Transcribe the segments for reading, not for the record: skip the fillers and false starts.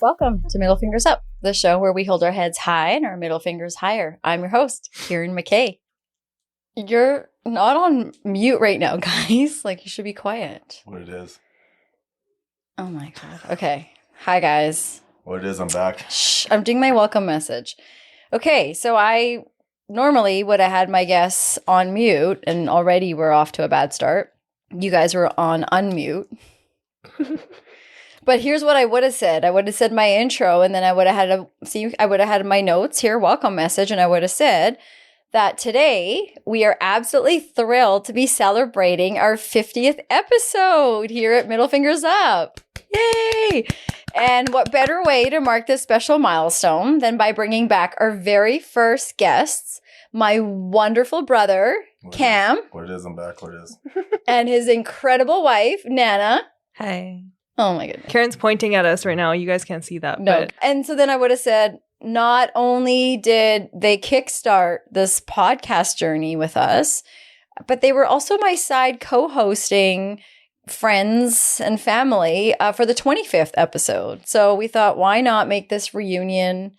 Welcome to Middle Fingers Up, the show where we hold our heads high and our middle fingers higher. I'm your host, Kieran McKay. You're not on mute right now, guys. Like, you should be quiet. What it is. Oh my God. Okay. Hi, guys. What it is, I'm back. Shh, I'm doing my welcome message. Okay, so I normally would have had my guests on mute, and already we're off to a bad start. You guys were on unmute. But here's what I would have said. I would have said my intro, and then I would have had my notes here, welcome message, and I would have said that today we are absolutely thrilled to be celebrating our 50th episode here at Middle Fingers Up. Yay! And what better way to mark this special milestone than by bringing back our very first guests, my wonderful brother, Kam. What it is, I'm back. What it is. And his incredible wife, Nana. Hi. Oh my goodness. Karen's pointing at us right now. You guys can't see that. No. But And so then I would have said, not only did they kickstart this podcast journey with us, but they were also my side co-hosting friends and family for the 25th episode. So we thought, why not make this reunion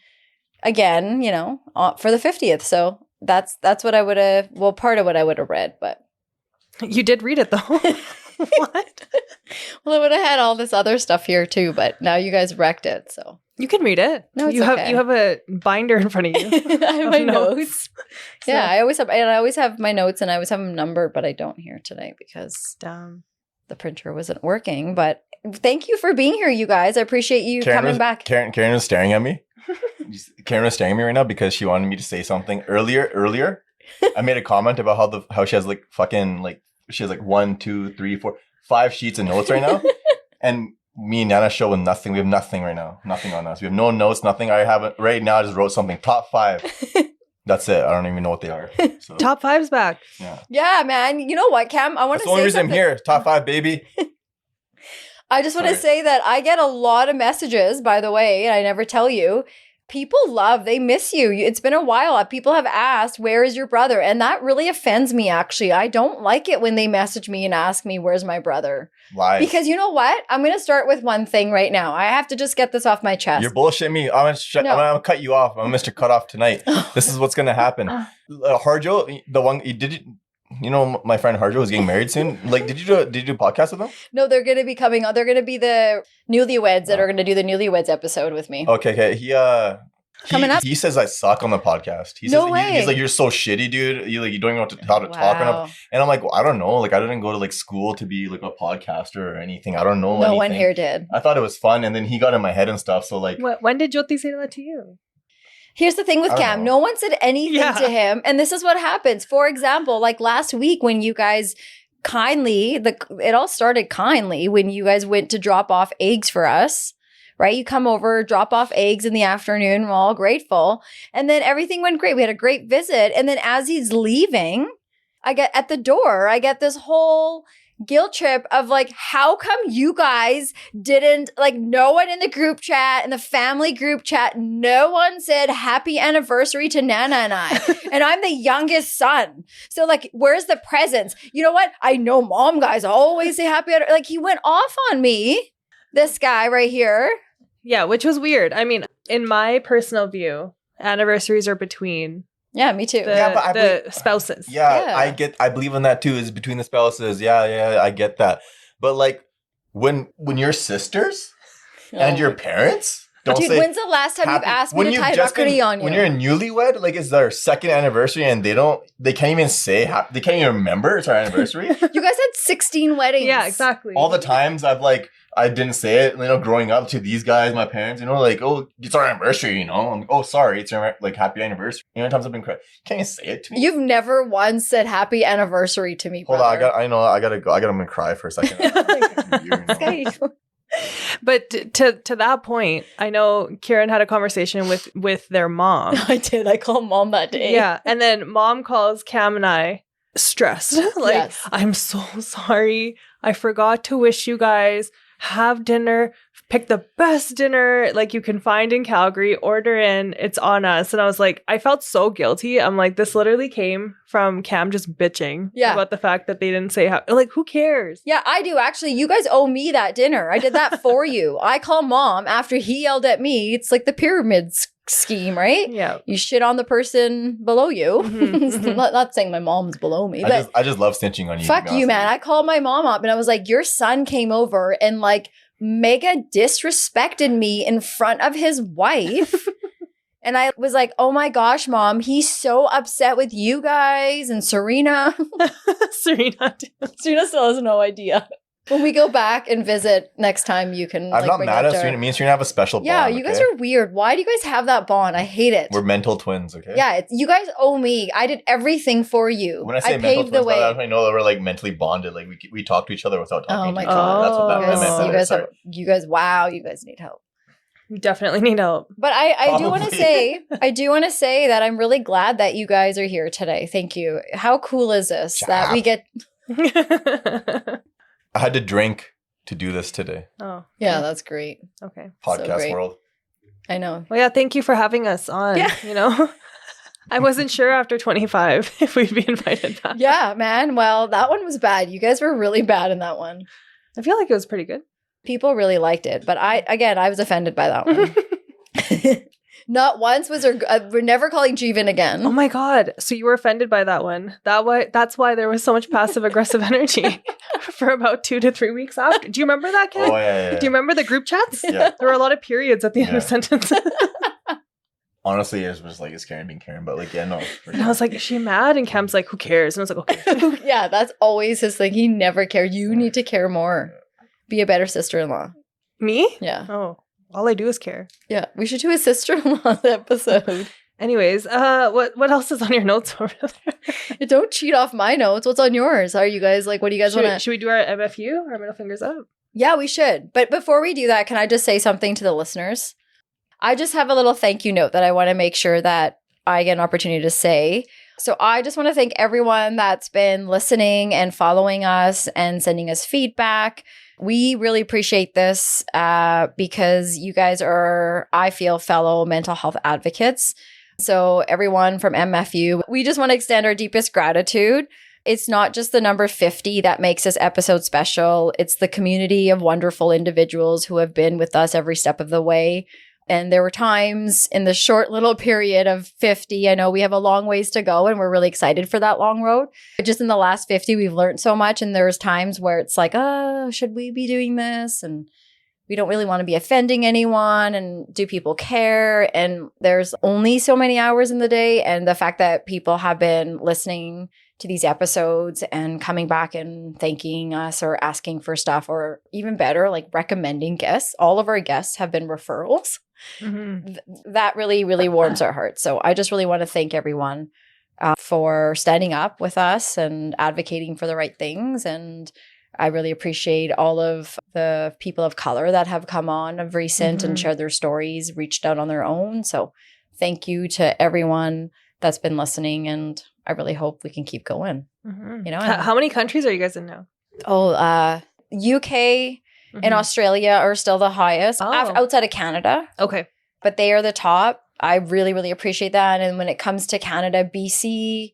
again, for the 50th? So that's what I would have, part of what I would have read, but. you did read it though. What? Well, I would have had all this other stuff here too, but now you guys wrecked it, so. You can read it. No, it's you okay. have a binder in front of you. I have my notes. notes. Yeah, I always have my notes, and I always have them numbered, but I don't here today because the printer wasn't working. But thank you for being here, you guys. I appreciate you coming back. Karen was staring at me. Karen was staring at me right now because she wanted me to say something earlier. I made a comment about how she has she has 1, 2, 3, 4, 5 sheets of notes right now. And me and Nana show nothing. We have nothing right now. Nothing on us. We have no notes, nothing. I haven't right now. I just wrote something. Top 5. That's it. I don't even know what they are. So, Top 5's back. Yeah, man. You know what, Kam? I want to say that's the only reason something. I'm here. Top 5, baby. I just want to say that I get a lot of messages, by the way, and I never tell you. People they miss you. It's been a while. People have asked, where is your brother? And that really offends me, actually. I don't like it when they message me and ask me, where's my brother? Lies. Because you know what? I'm going to start with one thing right now. I have to just get this off my chest. You're bullshitting me. I'm gonna cut you off. I'm Mr. Cut Off tonight. This is what's gonna happen. Harjo, the one my friend Harjo is getting married soon. Did you do a podcast with them? No, they're going to be coming on. They're going to be the newlyweds that are going to do the newlyweds episode with me. Okay. Coming up. He says I suck on the podcast. He No says, way. He's like, you're so shitty, dude. You don't even know how to talk. And I'm like, well, I don't know. I didn't go to school to be a podcaster or anything. I don't know anything. No one here did. I thought it was fun, and then he got in my head and stuff. So When did Jyoti say that to you? Here's the thing with Kam. No one said anything to him. And this is what happens. For example, last week when you guys it all started kindly when you guys went to drop off eggs for us, right? You come over, drop off eggs in the afternoon. We're all grateful. And then everything went great. We had a great visit. And then as he's leaving, I get this whole guilt trip of how come you guys didn't, no one in the group chat, in the family group chat, no one said happy anniversary to Nana and I. And I'm the youngest son. So where's the presents? You know what? I know mom guys always say happy he went off on me. This guy right here. Yeah, which was weird. I mean, in my personal view, anniversaries are between Yeah, me too. The spouses. Yeah, I believe in that too. Is between the spouses. Yeah, I get that. But when you're sisters and your parents don't say. When's the last time you've asked me to tie buckarty on you? When you're a newlywed, is their second anniversary and they can't even say they can't even remember it's our anniversary. You guys had 16 weddings. Yeah, exactly. All the times I didn't say it, growing up to these guys, my parents, oh, it's our anniversary, I'm like, oh, sorry, it's our, happy anniversary. Times I've been crying. Can't you say it to me? You've never once said happy anniversary to me, brother. Hold on, I gotta go. I'm gonna cry for a second. But to that point, I know Kieran had a conversation with their mom. I did. I called mom that day. Yeah. And then mom calls Cam and I stressed. Like, Yes. I'm so sorry. I forgot to wish you guys. Have dinner. Pick the best dinner like you can find in Calgary. Order in. It's on us. And I was like, I felt so guilty. I'm like, this literally came from Cam just bitching about the fact that they didn't say how. Like, who cares? Yeah, I do. Actually, you guys owe me that dinner. I did that for you. I call mom after he yelled at me. It's like the pyramid scheme, right? Yeah. You shit on the person below you. Not saying my mom's below me, but I just love snitching on you. fuck you, man. I called my mom up and I was like, your son came over and like mega disrespected me in front of his wife. And I was like, oh my gosh, mom, he's so upset with you guys and Serena. Serena still has no idea. When we go back and visit next time, you can. I'm not mad at Serena. Me and Serena have a special bond. Yeah, you guys are weird. Why do you guys have that bond? I hate it. We're mental twins, okay? Yeah, you guys owe me. I did everything for you. When I say mental paved the twins, way. I know that we're like mentally bonded. Like we talk to each other without talking. Oh my to each other. god, That's what that meant. you guys, wow, you guys need help. You definitely need help. But I do want to say that I'm really glad that you guys are here today. Thank you. How cool is this that we get? I had to drink to do this today. Oh, yeah, that's great. Okay, podcast world. I know. Well, yeah, thank you for having us on. Yeah. You know, I wasn't sure after 25 if we'd be invited back. Yeah, man. Well, that one was bad. You guys were really bad in that one. I feel like it was pretty good. People really liked it, but I was offended by that one. Not once was there. We're never calling Jeevan again. Oh my god! So you were offended by that one. That's why there was so much passive aggressive energy for about 2 to 3 weeks after. Do you remember that, Ken? Oh yeah. Do you remember the group chats? Yeah. There were a lot of periods at the end of sentences. Honestly, it was like it's Karen being Karen, but like yeah, no. And I was like, is she mad? And Cam's like, who cares? And I was like, okay. Yeah, that's always his thing. He never cared. You need to care more. Be a better sister-in-law. Me? Yeah. Oh, all I do is care. Yeah, we should do a sister-in-law episode. Anyways, what else is on your notes over there? Don't cheat off my notes. What's on yours? Are you guys like, what do you guys want to? Should we do our MFU, our middle fingers up? Yeah, we should. But before we do that, can I just say something to the listeners? I just have a little thank you note that I want to make sure that I get an opportunity to say. So I just want to thank everyone that's been listening and following us and sending us feedback. We really appreciate this because you guys are, I feel, fellow mental health advocates. So everyone from MFU, we just want to extend our deepest gratitude. It's not just the number 50 that makes this episode special. It's the community of wonderful individuals who have been with us every step of the way. And there were times in the short little period of 50, I know we have a long ways to go and we're really excited for that long road. But just in the last 50, we've learned so much. And there's times where it's like, oh, should we be doing this? And we don't really want to be offending anyone. And do people care? And there's only so many hours in the day. And the fact that people have been listening to these episodes and coming back and thanking us or asking for stuff, or even better, like recommending guests. All of our guests have been referrals. Mm-hmm. That really, really warms our hearts. So I just really want to thank everyone for standing up with us and advocating for the right things. And I really appreciate all of the people of color that have come on of recent and shared their stories, reached out on their own. So thank you to everyone that's been listening. And I really hope we can keep going. You know, how many countries are you guys in now? UK and Australia are still the highest outside of Canada. Okay. But they are the top. I really, really appreciate that. And when it comes to Canada, BC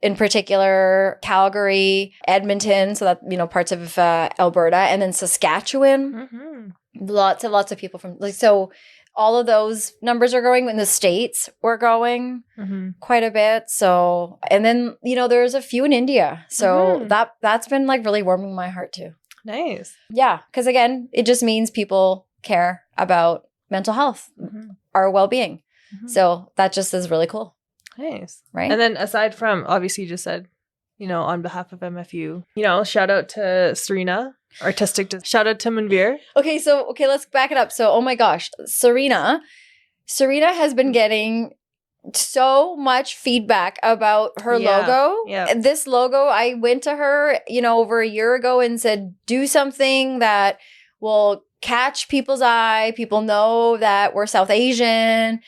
in particular, Calgary, Edmonton, so that, you know, parts of Alberta, and then Saskatchewan. Lots of people from, like, so all of those numbers are growing. In the States, we're growing quite a bit. So, and then, you know, there's a few in India. So that's been like really warming my heart too. Nice. Yeah. Because again, it just means people care about mental health, our well-being. So that just is really cool. Nice. Right. And then aside from, obviously you just said, you know, on behalf of MFU, you know, shout out to Serena, shout out to Manveer. Okay, let's back it up. So, oh my gosh, Serena has been getting so much feedback about her logo. Yeah. This logo, I went to her, you know, over a year ago and said, do something that will catch people's eye. People know that we're South Asian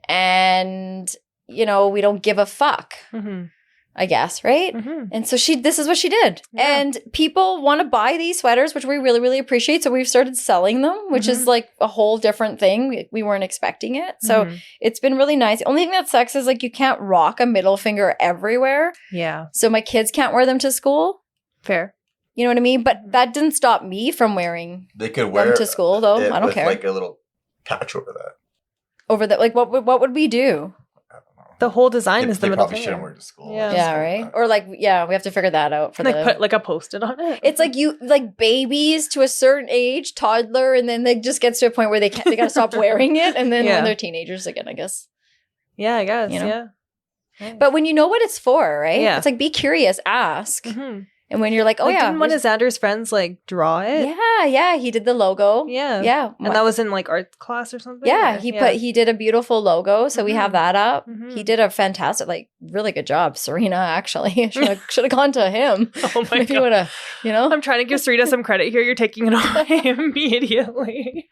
and, you know, we don't give a fuck, I guess, right? And so this is what she did. Yeah. And people want to buy these sweaters, which we really, really appreciate. So we've started selling them, which is like a whole different thing. We weren't expecting it. So it's been really nice. The only thing that sucks is like you can't rock a middle finger everywhere. Yeah. So my kids can't wear them to school. Fair. You know what I mean? But that didn't stop me from wearing They could wear them to school, though. it I don't with, care. like a little patch over that. Over that, like, what would we do? I don't know. The whole design is the They middle probably shouldn't finger. wear it to school. Yeah. Yeah, right? Or like, yeah, we have to figure that out for Like put like a post-it on it. It's like like babies to a certain age, toddler, and then they just gets to a point where they gotta stop wearing it, and then when they're teenagers again, I guess. Yeah, I guess. You know? Yeah. But when you know what it's for, right? Yeah. It's like be curious, ask. And when you're like, oh Like, yeah, didn't one of Xander's friends like draw it? yeah, he did the logo. Yeah. And that was in like art class or something? Yeah, Or- he did a beautiful logo, so we have that up. Mhm. He did a fantastic, like, really good job, Serena. Actually, should have gone to him. Oh my If you god. would have, you know. I'm trying to give Serena some credit here. You're taking it away immediately.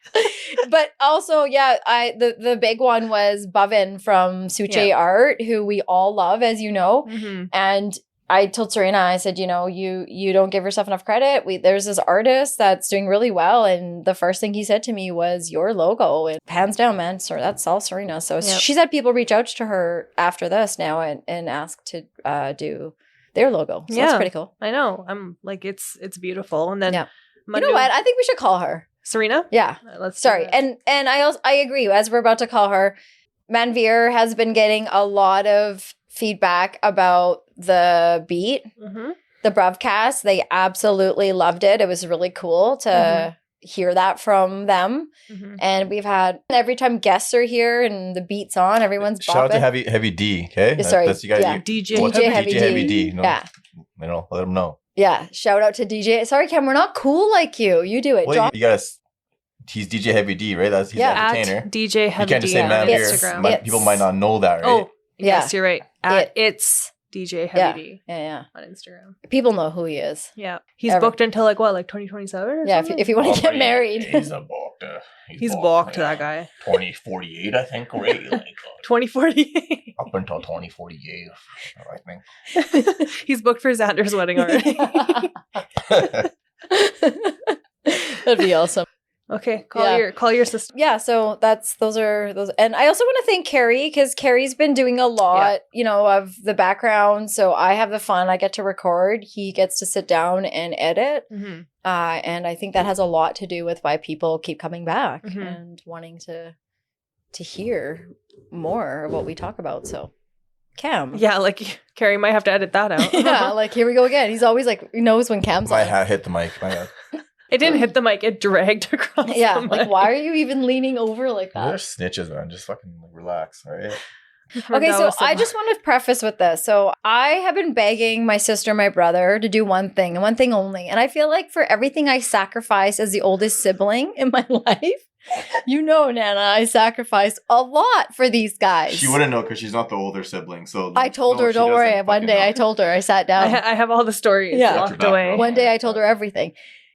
But also, yeah, the big one was Bhavin from Suche Art, who we all love, as you know, and. I told Serena, I said, you know, you don't give yourself enough credit. There's this artist that's doing really well. And the first thing he said to me was your logo. And hands down, man, sir, that's all Serena. So she's had people reach out to her after this now and ask to do their logo. So that's pretty cool. I know. I'm like, it's beautiful. And then you know what? I think we should call her. Serena? Yeah. Let's Sorry. And I agree. As we're about to call her, Manveer has been getting a lot of feedback about the beat, the broadcast. They absolutely loved it. It was really cool to hear that from them. And we've had every time guests are here and the beat's on, everyone's Shout out to bopping. Heavy D, okay? Sorry, That's you guys. yeah. DJ Heavy D. No, Yeah. You know, let them know. Yeah. Shout out to DJ. Sorry, Cam, we're not cool like you. You do it. Well, you gotta. He's DJ Heavy D, right? He's an entertainer. At DJ Heavy You can't just D say on man Instagram. People might not know that, right? Oh, yes, you're right. It's DJ Heavy D Yeah. on Instagram. People know who he is. Yeah. He's booked until like 2027? Yeah, if you want to get married. He's a booked. He's booked, that guy. 2048, I think, right? Like, 2048. up until 2048, I think. He's booked for Xander's wedding already. That'd be awesome. Okay, call your sister. Yeah, so those are and I also want to thank Carrie because Carrie's been doing a lot, you know, of the background. So I have the fun, I get to record, he gets to sit down and edit. And I think that has a lot to do with why people keep coming back and wanting to hear more of what we talk about. So Cam. Yeah, like Carrie might have to edit that out. Yeah, like here we go again. He's always like, he knows when Cam's My on. hat hit the mic. My bad. It didn't hit the mic, it dragged across Yeah, the mic. like why are you even leaning over like They're that? snitches, man. Just fucking relax, all right? Okay, so I just want to preface with this. So I have been begging my sister, my brother to do one thing and one thing only. And I feel like for everything I sacrifice as the oldest sibling in my life, you know, Nana, I sacrificed a lot for these guys. She wouldn't know because she's not the older sibling. So I told her, don't worry. One day I told her, I sat down. I have all the stories locked away. One day I told her everything.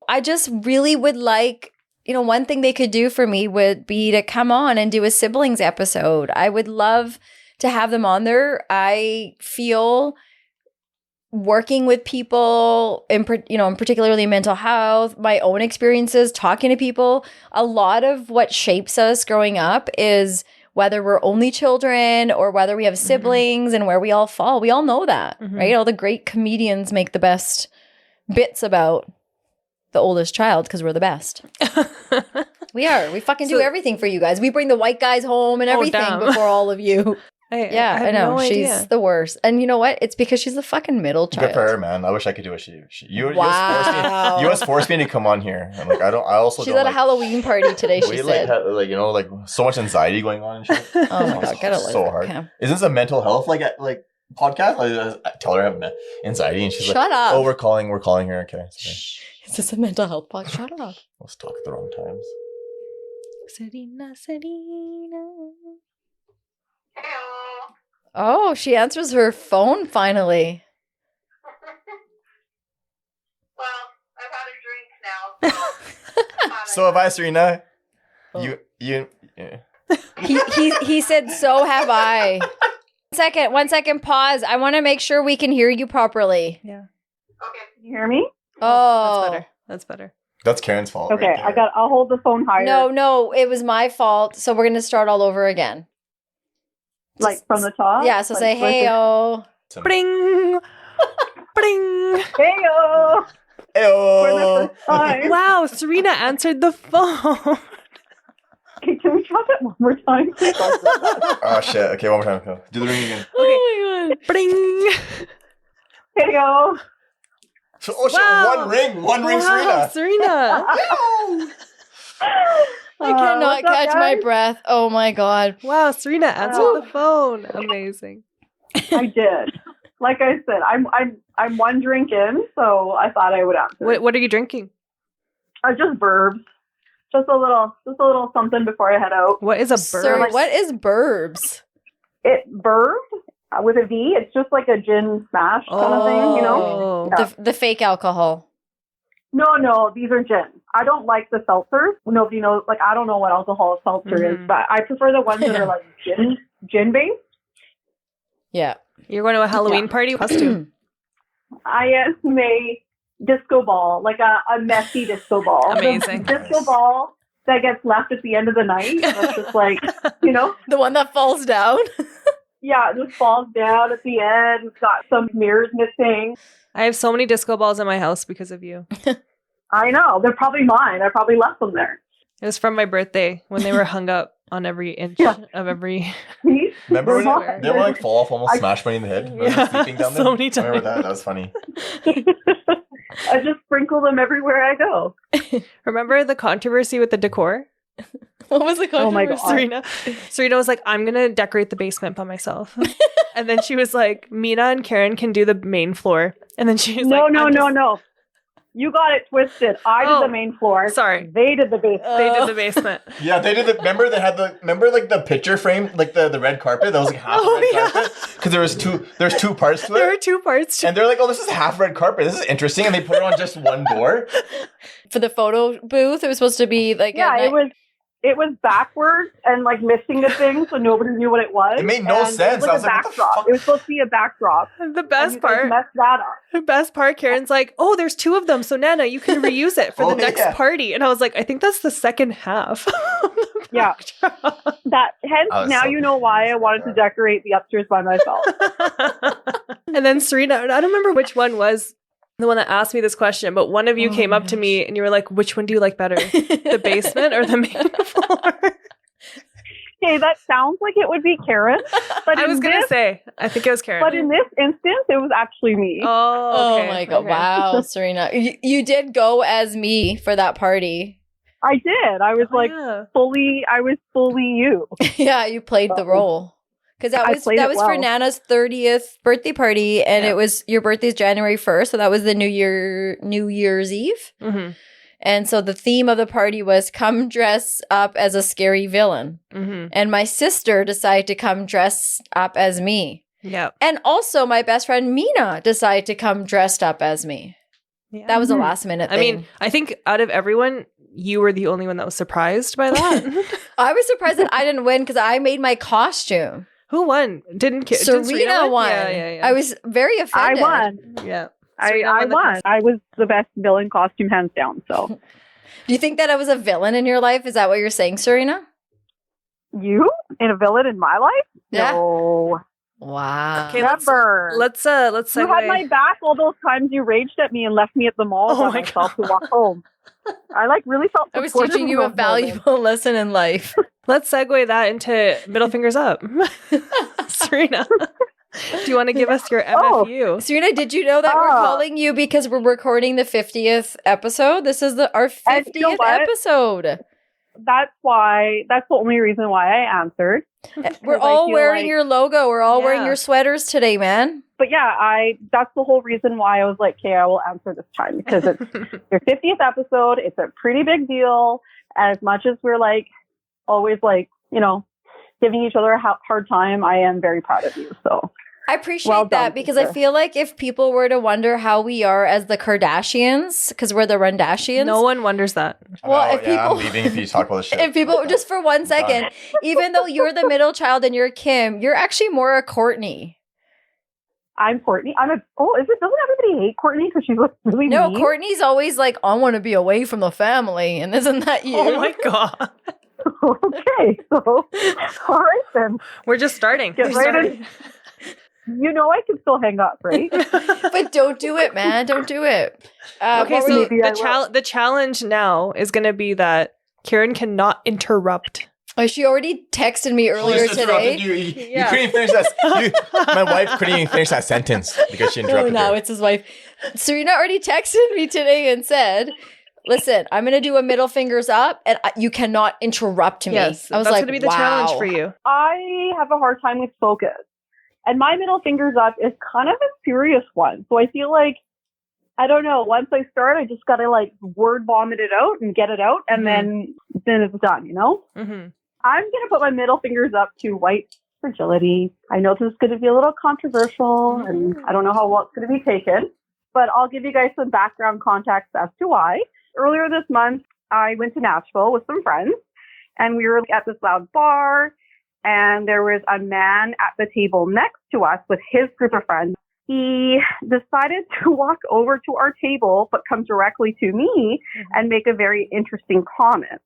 I just really would like, you know, one thing they could do for me would be to come on and do a siblings episode. I would love to have them on there. I feel working with people, and particularly mental health, my own experiences, talking to people, a lot of what shapes us growing up is whether we're only children or whether we have siblings and where we all fall. We all know that, right? All the great comedians make the best bits about the oldest child because we're the best. We are. We fucking do everything for you guys. We bring the white guys home and everything before all of you. I know. She's the worst. And you know what? It's because she's the fucking middle child. Good for her, man. I wish I could do what you was forced me to come on here. And like I also she's don't at a Halloween party today, she said. Like you know, like so much anxiety going on and shit. Oh my god, get a life. So hard. Is this a mental health like podcast? I tell her I have anxiety and she's Shut up. Oh, we're calling her. Okay. Is this a mental health podcast? Shut up. Let's talk at the wrong times. Serena. Oh, she answers her phone finally. Well, I've had a drink now, so So have I, Serena. You. Yeah. He said, so have I. 1 second, pause. I want to make sure we can hear you properly. Yeah. Okay, can you hear me? Oh. That's better. That's Karen's fault. Okay, right there. I'll hold the phone higher. No, it was my fault. So we're going to start all over again. Like from the top? Yeah, so like, say, hey-oh. Bring. Bring. Hey-oh! For Ayo. the first time. Wow, Serena answered the phone. Okay, can we try that one more time, please? Oh shit. Okay, one more time. Go. Do the ring again. Oh my God. Bring. Hey-oh! So, oh shit, Wow. One ring, Wow, Serena. Serena. I cannot what's up, catch my guys? breath. Oh my God. Wow, Serena answered the phone. Amazing. I did. Like I said, I'm one drink in, so I thought I would answer. What are you drinking? Just burbs. Just a little something before I head out. What is a Sir, burb? what is burbs? It burb with a V. It's just like a gin smash kind of thing, you know? Oh. Yeah. The fake alcohol. No, these are gin. I don't like the seltzers. Nobody knows. Like, I don't know what alcohol a seltzer is, but I prefer the ones that are like gin based. Yeah. You're going to a Halloween party costume. I am a disco ball, like a messy disco ball. Amazing. The disco ball that gets left at the end of the night. It's just like, you know? The one that falls down. Yeah, it just falls down at the end. It's got some mirrors missing. I have so many disco balls in my house because of you. I know. They're probably mine. I probably left them there. It was from my birthday when they were hung up on every inch of every... See? Remember They're when mine. they were like fall off, almost smash me in the head? When they were sleeping down there? So many I remember times. that was funny. I just sprinkle them everywhere I go. Remember the controversy with the decor? What was the Oh my controversy? God. Serena was like, I'm going to decorate the basement by myself. And then she was like, Mina and Karen can do the main floor. And then she was No, like, no. You got it twisted. I did the main floor. Sorry. They did the basement. They did the basement. Yeah, they did. Remember they had like the picture frame, like the red carpet. That was like half red carpet because there's two parts to There were it. 2 parts to And they're like, oh, this is half red carpet. This is interesting. And they put it on just one door. For the photo booth, it was supposed to be like It was backwards and like missing the thing, so nobody knew what it was. It made no And sense. It I was was a like, what the backdrop. fuck? It was supposed to be a backdrop. The And best you guys part. messed that up. The best part, Karen's like, oh, there's 2 of them. So Nana, you can reuse it for Oh, the next yeah. party. And I was like, I think that's the second half. Yeah. That hence I was now so you know why I wanted to decorate the upstairs by myself. And then Serena, I don't remember which one was the one that asked me this question, but one of you came up to me and you were like, which one do you like better? The basement or the main floor? Okay, that sounds like it would be Karen, but I was going to say, I think it was Karen. But in this instance, it was actually me. Oh, okay. Oh my God. Okay. Wow, Serena. You did go as me for that party. I did. I was like Yeah. I was fully you. Yeah, you played the role. Because that I was played it for well. Nana's 30th birthday party, and Yeah. it was your birthday's January 1st, so that was the New Year's Eve. Mm-hmm. And so the theme of the party was come dress up as a scary villain. Mm-hmm. And my sister decided to come dress up as me. Yeah. And also my best friend Mina decided to come dressed up as me. Yeah. That was a Mhm. last minute I thing. mean, I think out of everyone, you were the only one that was surprised by that. I was surprised that I didn't win because I made my costume. Who won? Didn't Serena won. Yeah. I was very I offended. won. Yeah. I Serena won the won. I was the best villain costume hands down. So Do you think that I was a villain in your life? Is that what you're saying, Serena? you in a villain in my life? Yeah. No, Wow. Okay, never. Let's You segue. had my back all those times you raged at me and left me at the mall Oh by my myself to walk home. I really felt I was supported teaching in you a those moments. valuable lesson in life. Let's segue that into middle fingers up. Serena, do you want to give us your Oh. MFU? Serena, did you know that we're Oh. calling you because we're recording the 50th episode? This is our 50th And you know what? episode. That's the only reason why I answered. We're 'Cause I all feel wearing like- your logo. We're all wearing Yeah. your sweaters today, man. But yeah, that's the whole reason why I was like, okay, I will answer this time because it's your 50th episode. It's a pretty big deal. And as much as we're like always like, giving each other a hard time, I am very proud of you. So I appreciate that because I feel like if people were to wonder how we are as the Kardashians, because we're the Rundashians. No one wonders that. Well, if people, I'm leaving if you talk about this shit. If people, just for 1 second, even though you're the middle child and you're Kim, you're actually more a Courtney. I'm Courtney. Doesn't everybody hate Courtney because she looks really No, mean? Courtney's always like, I want to be away from the family. And isn't that you? Oh my God. Okay, so, all right then. We're just starting. Get right in. You know I can still hang up, right? But don't do it, man. Don't do it. Okay, so Maybe the challenge now is going to be that Kieran cannot interrupt. Oh, she already texted me earlier today. You couldn't even finish that. My wife couldn't even finish that sentence because she interrupted No, her. it's his wife. Serena already texted me today and said, listen, I'm going to do a middle fingers up and you cannot interrupt me. Yes, I was that's like, going to be the challenge for you. I have a hard time with focus. And my middle fingers up is kind of a serious one. So I feel like, I don't know, once I start, I just got to like word vomit it out and get it out. And then it's done, you know? Mm-hmm. I'm going to put my middle fingers up to white fragility. I know this is going to be a little controversial and I don't know how well it's going to be taken, but I'll give you guys some background context as to why. Earlier this month, I went to Nashville with some friends and we were at this loud bar. And there was a man at the table next to us with his group of friends. He decided to walk over to our table, but come directly to me and make a very interesting comment.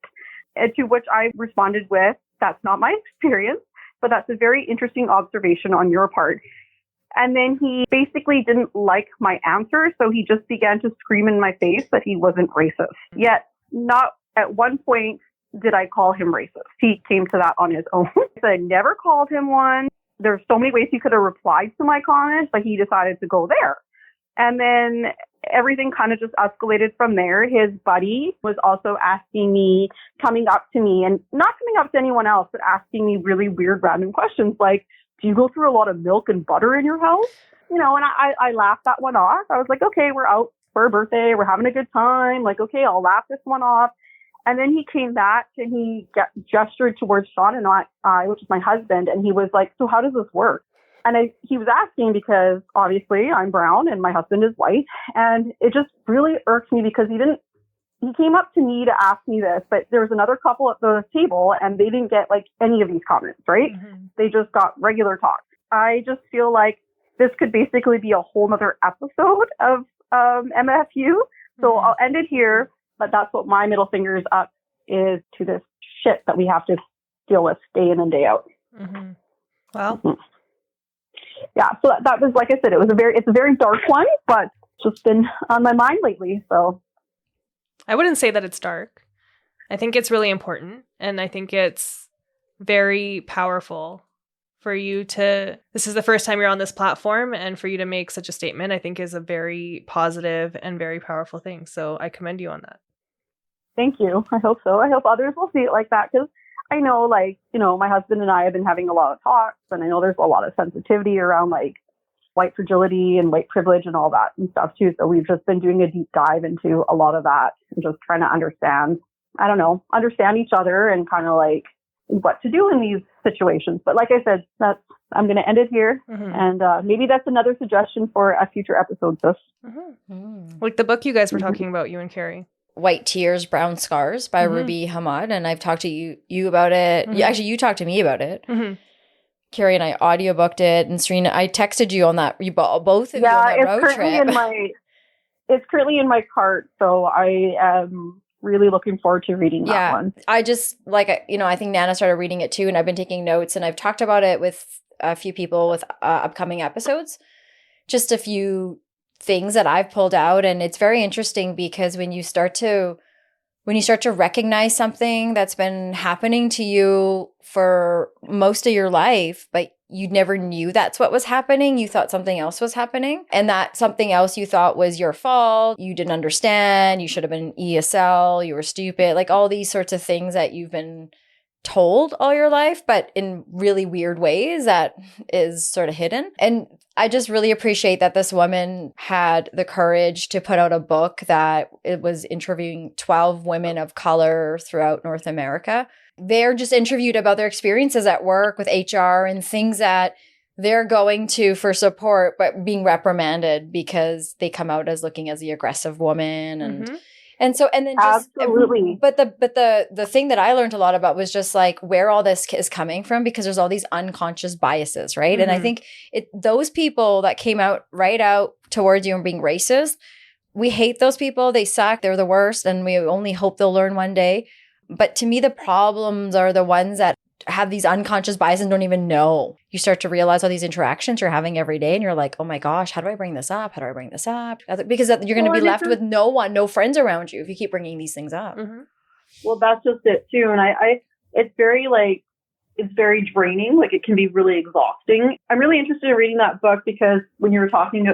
And to which I responded with, that's not my experience, but that's a very interesting observation on your part. And then he basically didn't like my answer, so he just began to scream in my face that he wasn't racist. Yet, not at one point did I call him racist. He came to that on his own. I never called him one. There's so many ways he could have replied to my comment, but he decided to go there. And then everything kind of just escalated from there. His buddy was also asking me, coming up to me, and not coming up to anyone else, but asking me really weird random questions like, do you go through a lot of milk and butter in your house? You know, and I laughed that one off. I was like, okay, we're out for a birthday. We're having a good time. Like, okay, I'll laugh this one off. And then he came back and he gestured towards Sean and I, which is my husband. And he was like, so how does this work? And he was asking because obviously I'm brown and my husband is white. And it just really irked me because he came up to me to ask me this, but there was another couple at the table and they didn't get like any of these comments, right? Mm-hmm. They just got regular talk. I just feel like this could basically be a whole nother episode of MFU. So I'll end it here. But that's what my middle fingers up is to this shit that we have to deal with day in and day out. Mm-hmm. Well, yeah. So that was, like I said, it's a very dark one, but it's just been on my mind lately. So I wouldn't say that it's dark. I think it's really important, and I think it's very powerful for you to. This is the first time you're on this platform, and for you to make such a statement, I think is a very positive and very powerful thing. So I commend you on that. Thank you. I hope so. I hope others will see it like that because I know, like, you know, my husband and I have been having a lot of talks and I know there's a lot of sensitivity around like white fragility and white privilege and all that and stuff too. So we've just been doing a deep dive into a lot of that and just trying to understand each other and kind of like what to do in these situations. But like I said, I'm going to end it here. Mm-hmm. And maybe that's another suggestion for a future episode. Like the book you guys were talking about, you and Carrie. White Tears, Brown Scars by Ruby Hamad. And I've talked to you about it. Mm-hmm. Actually, you talked to me about it. Mm-hmm. Carrie and I audiobooked it. And Serena, I texted you on that. You both of you on that road trip. It's currently in my cart. So I am really looking forward to reading that one. I just, I think Nana started reading it too. And I've been taking notes. And I've talked about it with a few people with upcoming episodes. Just a few things that I've pulled out, and it's very interesting because when you start to recognize something that's been happening to you for most of your life, but you never knew that's what was happening. You thought something else was happening, and that something else you thought was your fault. You didn't understand. You should have been ESL. You were stupid. Like all these sorts of things that you've been told all your life, but in really weird ways that is sort of hidden. And I just really appreciate that this woman had the courage to put out a book that it was interviewing 12 women of color throughout North America. They're just interviewed about their experiences at work with HR and things that they're going to for support, but being reprimanded because they come out as looking as the aggressive woman and so and then just absolutely. But the thing that I learned a lot about was just like where all this is coming from, because there's all these unconscious biases, right? And I think those people that came out towards you and being racist, we hate those people. They suck. They're the worst, and we only hope they'll learn one day. But to me, the problems are the ones that have these unconscious biases and don't even know. You start to realize all these interactions you're having every day, and you're like, oh my gosh, how do I bring this up? How do I bring this up? Because you're going to be left with no friends around you if you keep bringing these things up. Well, that's just it too. And it's very draining. Like, it can be really exhausting. I'm really interested in reading that book because when you were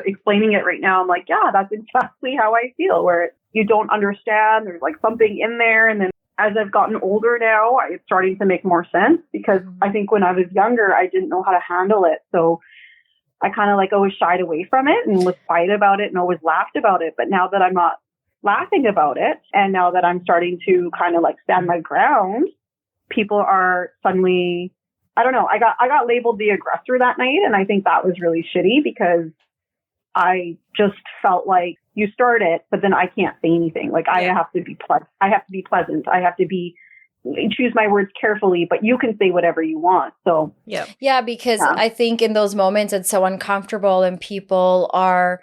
explaining it right now, I'm like, yeah, that's exactly how I feel, where you don't understand. There's like something in there. And then as I've gotten older now, it's starting to make more sense, because I think when I was younger, I didn't know how to handle it. So I kind of like always shied away from it and was quiet about it and always laughed about it. But now that I'm not laughing about it, and now that I'm starting to kind of like stand my ground, people are suddenly, I don't know, I got labeled the aggressor that night. And I think that was really shitty, because I just felt like, you start it, but then I can't say anything. Like, I have to be pleasant. I have to choose my words carefully, but you can say whatever you want. So because I think in those moments it's so uncomfortable, and people are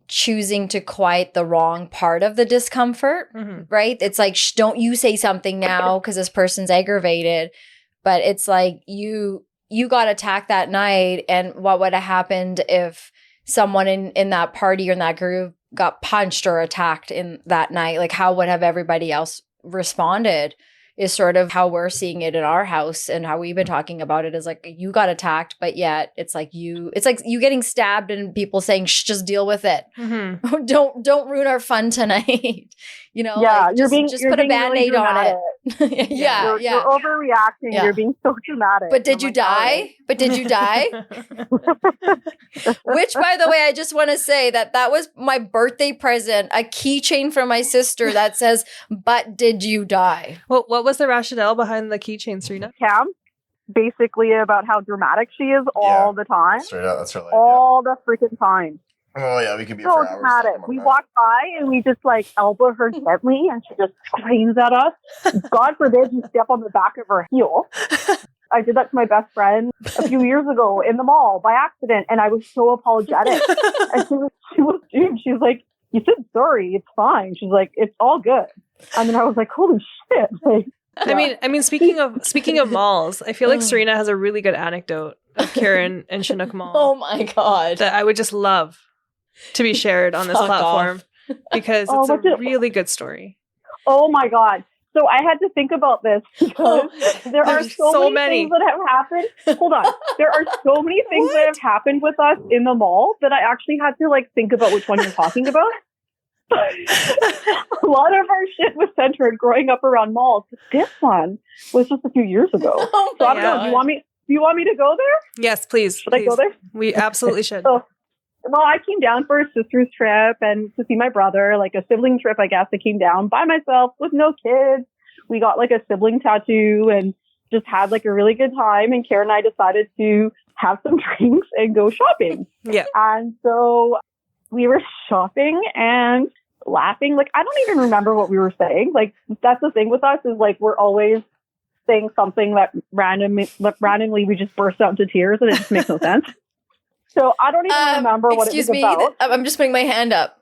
choosing to quiet the wrong part of the discomfort, right? It's like, don't you say something now because this person's aggravated. But it's like you got attacked that night, and what would have happened if someone in that party or in that group got punched or attacked in that night? Like, how would have everybody else responded is sort of how we're seeing it in our house, and how we've been talking about it is like, you got attacked, but yet it's like you getting stabbed and people saying, shh, just deal with it. Don't ruin our fun tonight. Like, just put a Band-Aid really on it. You're overreacting. You're being so dramatic. But did you die? Which, by the way, I just want to say that was my birthday present, a keychain from my sister that says, but did you die? Well, what was the rationale behind the keychain, Serena? Cam, basically about how dramatic she is all the time. Straight out, that's her life. All the freaking time. Oh yeah, we could be so for hours. Dramatic. We walk by and we just like elbow her gently, and she just screams at us. God forbid you step on the back of her heel. I did that to my best friend a few years ago in the mall by accident, and I was so apologetic. And she's like, you said sorry, it's fine. She's like, it's all good. And then I was like, holy shit. Like, I mean, speaking of malls, I feel like Serena has a really good anecdote of Karen and Chinook Mall. Oh my God. That I would just love to be shared on this platform because it's a really good story. Oh my God. So I had to think about this because there are so many things that have happened. Hold on. There are so many things that have happened with us in the mall that I actually had to like think about which one you're talking about. A lot of our shit was centered growing up around malls. This one was just a few years ago. So I don't know. Do you want me to go there? Yes, please. Should I go there? We absolutely should. Well, I came down for a sister's trip and to see my brother, like a sibling trip, I guess. I came down by myself with no kids. We got like a sibling tattoo and just had like a really good time. And Karen and I decided to have some drinks and go shopping. Yeah. And so we were shopping and laughing. Like, I don't even remember what we were saying. Like, that's the thing with us is like, we're always saying something that randomly we just burst out into tears and it just makes no sense. So I don't even remember what it was about. I'm just putting my hand up.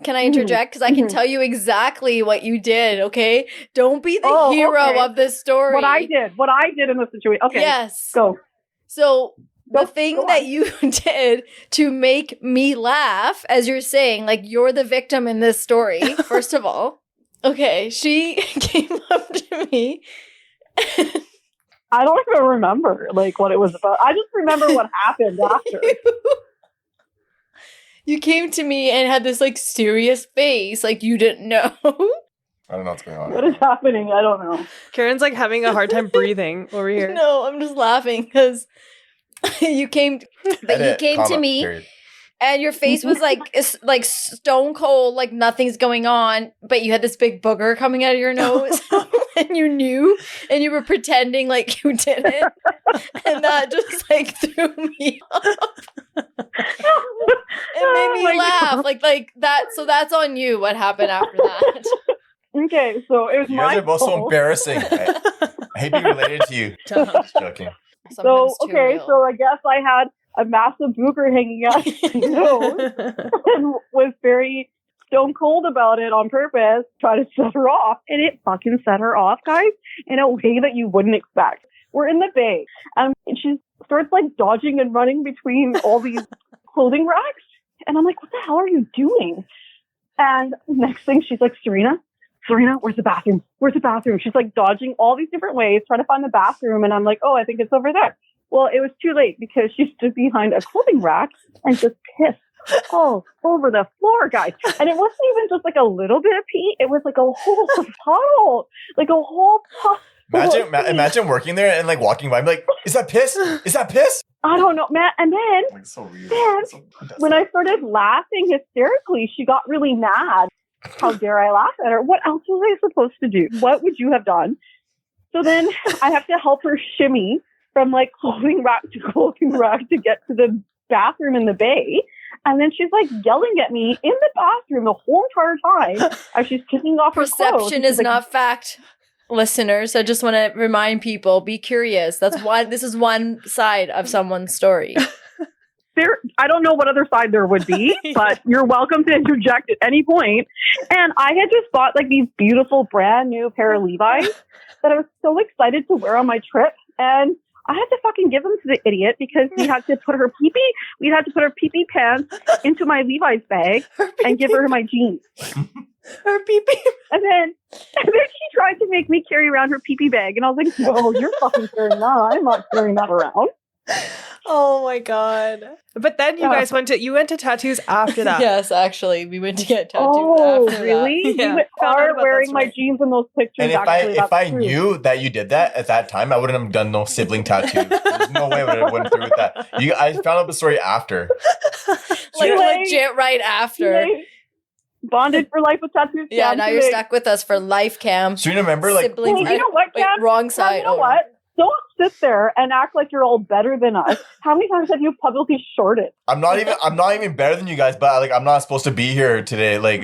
Can I interject? Because I can tell you exactly what you did, okay? Don't be the hero of this story. What I did in the situation. Okay. Yes. Go. So the thing that you did to make me laugh, as you're saying, like you're the victim in this story, first of all. Okay. She came up to me. I don't even remember like what it was about. I just remember what happened after. You came to me and had this like serious face, like you didn't know. I don't know what's going on. What is happening? I don't know. Karen's like having a hard time breathing over here. No, I'm just laughing because you came to me. Period. and your face was like stone cold, like nothing's going on, but you had this big booger coming out of your nose, and you knew, and you were pretending like you didn't, and that just like threw me off. It made me laugh, like that. So that's on you. What happened after that? Okay, so it was You my guys are both so fault. embarrassing. I hate being related to you. Just joking. Sometimes too real. So I guess I had a massive booger hanging out my nose and was very stone cold about it on purpose, try to set her off. And it fucking set her off, guys, in a way that you wouldn't expect. We're in the bay, and she starts like dodging and running between all these clothing racks. And I'm like, what the hell are you doing? And next thing, she's like, Serena, where's the bathroom? Where's the bathroom? She's like dodging all these different ways, trying to find the bathroom. And I'm like, oh, I think it's over there. Well, it was too late because she stood behind a clothing rack and just pissed all over the floor, guys. And it wasn't even just like a little bit of pee. It was like a whole puddle, like a whole puddle. Imagine working there and like walking by and be like, is that piss? Is that piss? I don't know, man. And then Like, so weird. when I started laughing hysterically, she got really mad. How dare I laugh at her? What else was I supposed to do? What would you have done? So then I have to help her shimmy from like clothing rack to get to the bathroom in the bay. And then she's like yelling at me in the bathroom the whole entire time as she's taking off her clothes. Perception is not fact, listeners. I just want to remind people, be curious. This is one side of someone's story. I don't know what other side there would be, but you're welcome to interject at any point. And I had just bought like these beautiful brand new pair of Levi's that I was so excited to wear on my trip. And I had to fucking give them to the idiot because we had to put her pee-pee pants into my Levi's bag and give her my jeans. Her pee-pee. And then she tried to make me carry around her pee-pee bag. And I was like, no, you're fucking carrying that. I'm not carrying that around. Oh my god! But then you guys went to tattoos after that. Yes, actually, we went to get tattoos. Oh, after really? that. Yeah. You are Found out wearing about my that jeans in those pictures. And actually, if I true. knew that you did that at that time, I wouldn't have done no sibling tattoos. There's no way I went through with that. I found out the story after. Like Anyway, legit right after. Bonded for life with tattoos. Yeah, now you're stuck with us for life, Cam. So you remember, like, Siblings. Well, you know what, Wait, Cam? wrong Cam, side. you know what? Don't sit there and act like you're all better than us. How many times have you publicly shorted? I'm not even better than you guys, but like I'm not supposed to be here today. Like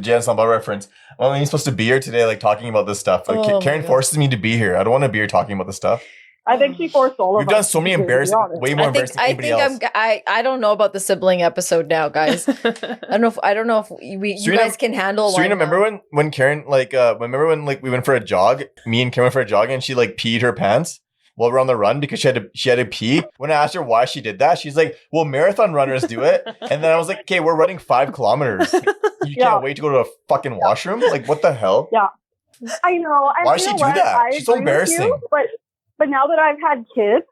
Jan Samba reference. I'm only supposed to be here today, like talking about this stuff. Like, Oh my Karen God. forces me to be here. I don't want to be here talking about this stuff. I think she forced all of We've us. done so many to be embarrassing, honest. way more I embarrassing think than anybody else. I don't know about the sibling episode now, guys. I don't know if you Serena- guys can handle Serena, one. remember when Karen remember when like we went for a jog? Me and Karen went for a jog and she like peed her pants while we're on the run because she had to pee. When I asked her why she did that, she's like, "Well, marathon runners do it." And then I was like, "Okay, we're running 5 kilometers. You can't wait to go to a fucking washroom? Like, what the hell?" Yeah. I know. And Why you she know do what? that? I She's so agree with you, embarrassing. but now that I've had kids,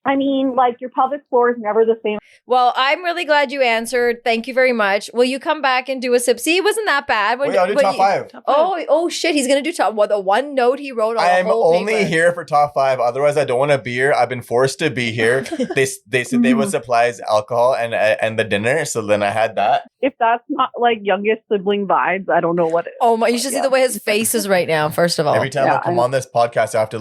I mean, like, your pelvic floor is never the same. Well, I'm really glad you answered. Thank you very much. Will you come back and do a sip? See, it wasn't that bad. Wait, I'll do top 5. Oh shit! He's gonna do top. Well, the one note he wrote on I'm the whole only paper. here for top 5. Otherwise, I don't want to be here. I've been forced to be here. They said they would supply alcohol and the dinner, so then I had that. If that's not like youngest sibling vibes, I don't know what is. Oh my! You should see the way his face is right now. First of all, Every time I come on this podcast, I have to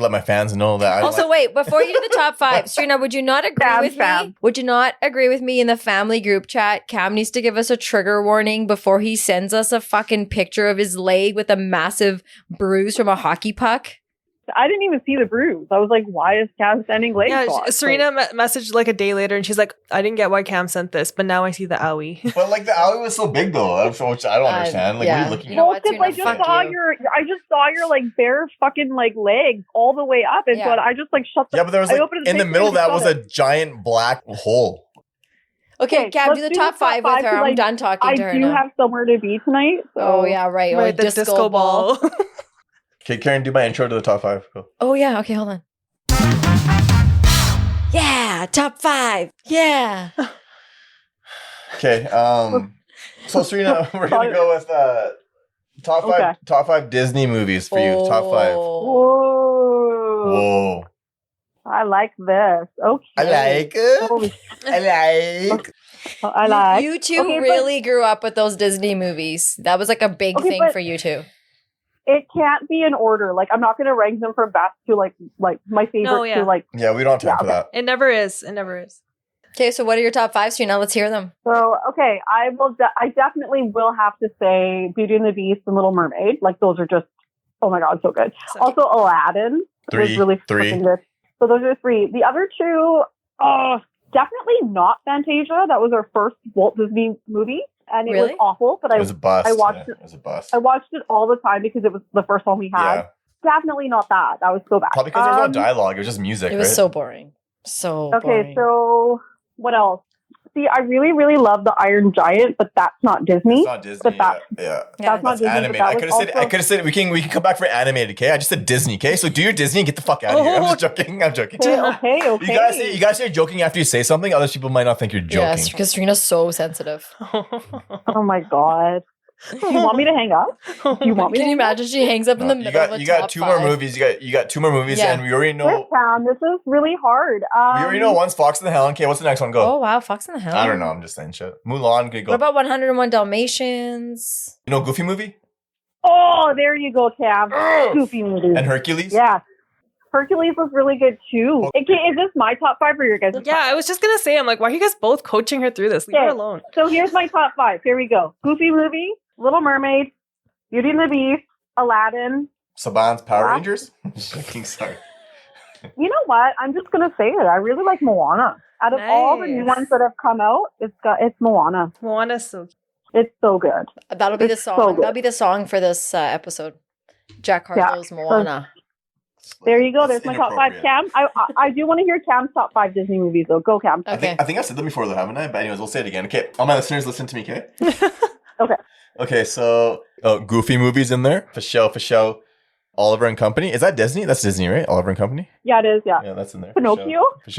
let my fans know that. Also, wait, before you do the top 5, Serena, would you not agree with me? Would you not agree with me in the family group chat? Cam needs to give us a trigger warning before he sends us a fucking picture of his leg with a massive bruise from a hockey puck. I didn't even see the bruise. I was like, why is Cam sending legs? Yeah, on? Serena messaged like a day later and she's like, I didn't get why Cam sent this, but now I see the owie. But like the alley was so big though, which I don't understand. Like, what are you looking You know at? what, Because I Serena? just saw your like bare fucking like legs all the way up, and so I just like shut the. Yeah, but there was I like opened the in the picture middle and that saw was it. a giant black hole. Okay, Cam, let's do the top 5 with her. I'm done talking to her I do now. have somewhere to be tonight. So. Oh yeah, right. Or the disco ball. Okay, Karen, do my intro to the top 5. Go. Oh yeah. Okay, hold on. Yeah, top 5. Yeah. Okay. So Serena, we're gonna go with top 5 Disney movies for you. Top 5. Oh. Whoa. Whoa. I like this. Okay. I like it. Holy I like. I like. You two Okay, really grew up with those Disney movies. That was like a big Okay, thing but- for you two. It can't be in order. Like, I'm not going to rank them from best to like my favorite No, yeah. to like. Yeah, we don't have time for that. It never is. It never is. Okay, so what are your top 5, Serena? Let's hear them. So okay, I will. I definitely will have to say Beauty and the Beast and Little Mermaid. Like those are just. Oh my god, so good. So Also, Aladdin was really Three. freaking good. So those are 3. The other 2, definitely not Fantasia. That was our first Walt Disney movie, and it Really? was awful. But It was a bust. I watched it. it. It was a bust. I watched it all the time because it was the first one we had. Yeah. Definitely not that. That was so bad. Probably because there was no dialogue. It was just music, It was right? so boring. So Okay, boring. so what else? See, I really, really love the Iron Giant, but that's not Disney. It's not Disney. But that- Yeah. Yeah. That's not That's Disney. animated. But I that could was have said. I also- could have said we can come back for animated. Okay, I just said Disney. Okay, so do your Disney and get the fuck out of here. I'm just joking. I'm joking. Okay. You guys say joking after you say something. Other people might not think you're joking. Yes, because Serena's so sensitive. Oh my god. Do you want me to hang up? Do you want me Can to you hang up? imagine she hangs up in the No, middle of a you got top 2 5. more movies. You got 2 more movies, Yeah. and we already This know. time, this is really hard. We already know one's Fox and the Hound. Okay, what's the next one? Go. Oh, wow. Fox and the Hound. I don't know. I'm just saying shit. Mulan. Good go. What about 101 Dalmatians? You know Goofy movie Oh, there you go, Cam. Goofy movie. and Hercules. Yeah. Hercules was really good too. Okay, is this my top 5 or your guys' Yeah, I was just gonna say, I'm like, why are you guys both coaching her through this? Leave her Okay. alone. So here's my top 5. Here we go. Goofy movie, Little Mermaid, Beauty and the Beast, Aladdin. Saban's Power Wow. Rangers. Joking, sorry. You know what? I'm just gonna say it. I really like Moana. Out of all the new Nice. ones that have come out, it's Moana. Moana's so It's so good. That'll be the It's song. so good. That'll be the song for this episode. Jack Harlow's Moana. There you go. That's There's my top 5. inappropriate. Cam, I do want to hear Cam's top 5 Disney movies though. Go, Cam. Okay. I think I've said them before though, haven't I? But anyways, we'll say it again. Okay, all my listeners, listen to me. Okay. Okay. Okay, so Goofy movies in there for show. Oliver and Company. Is that Disney? That's Disney, right? Oliver and Company. Yeah, it is. Yeah. Yeah, that's in there. Pinocchio? For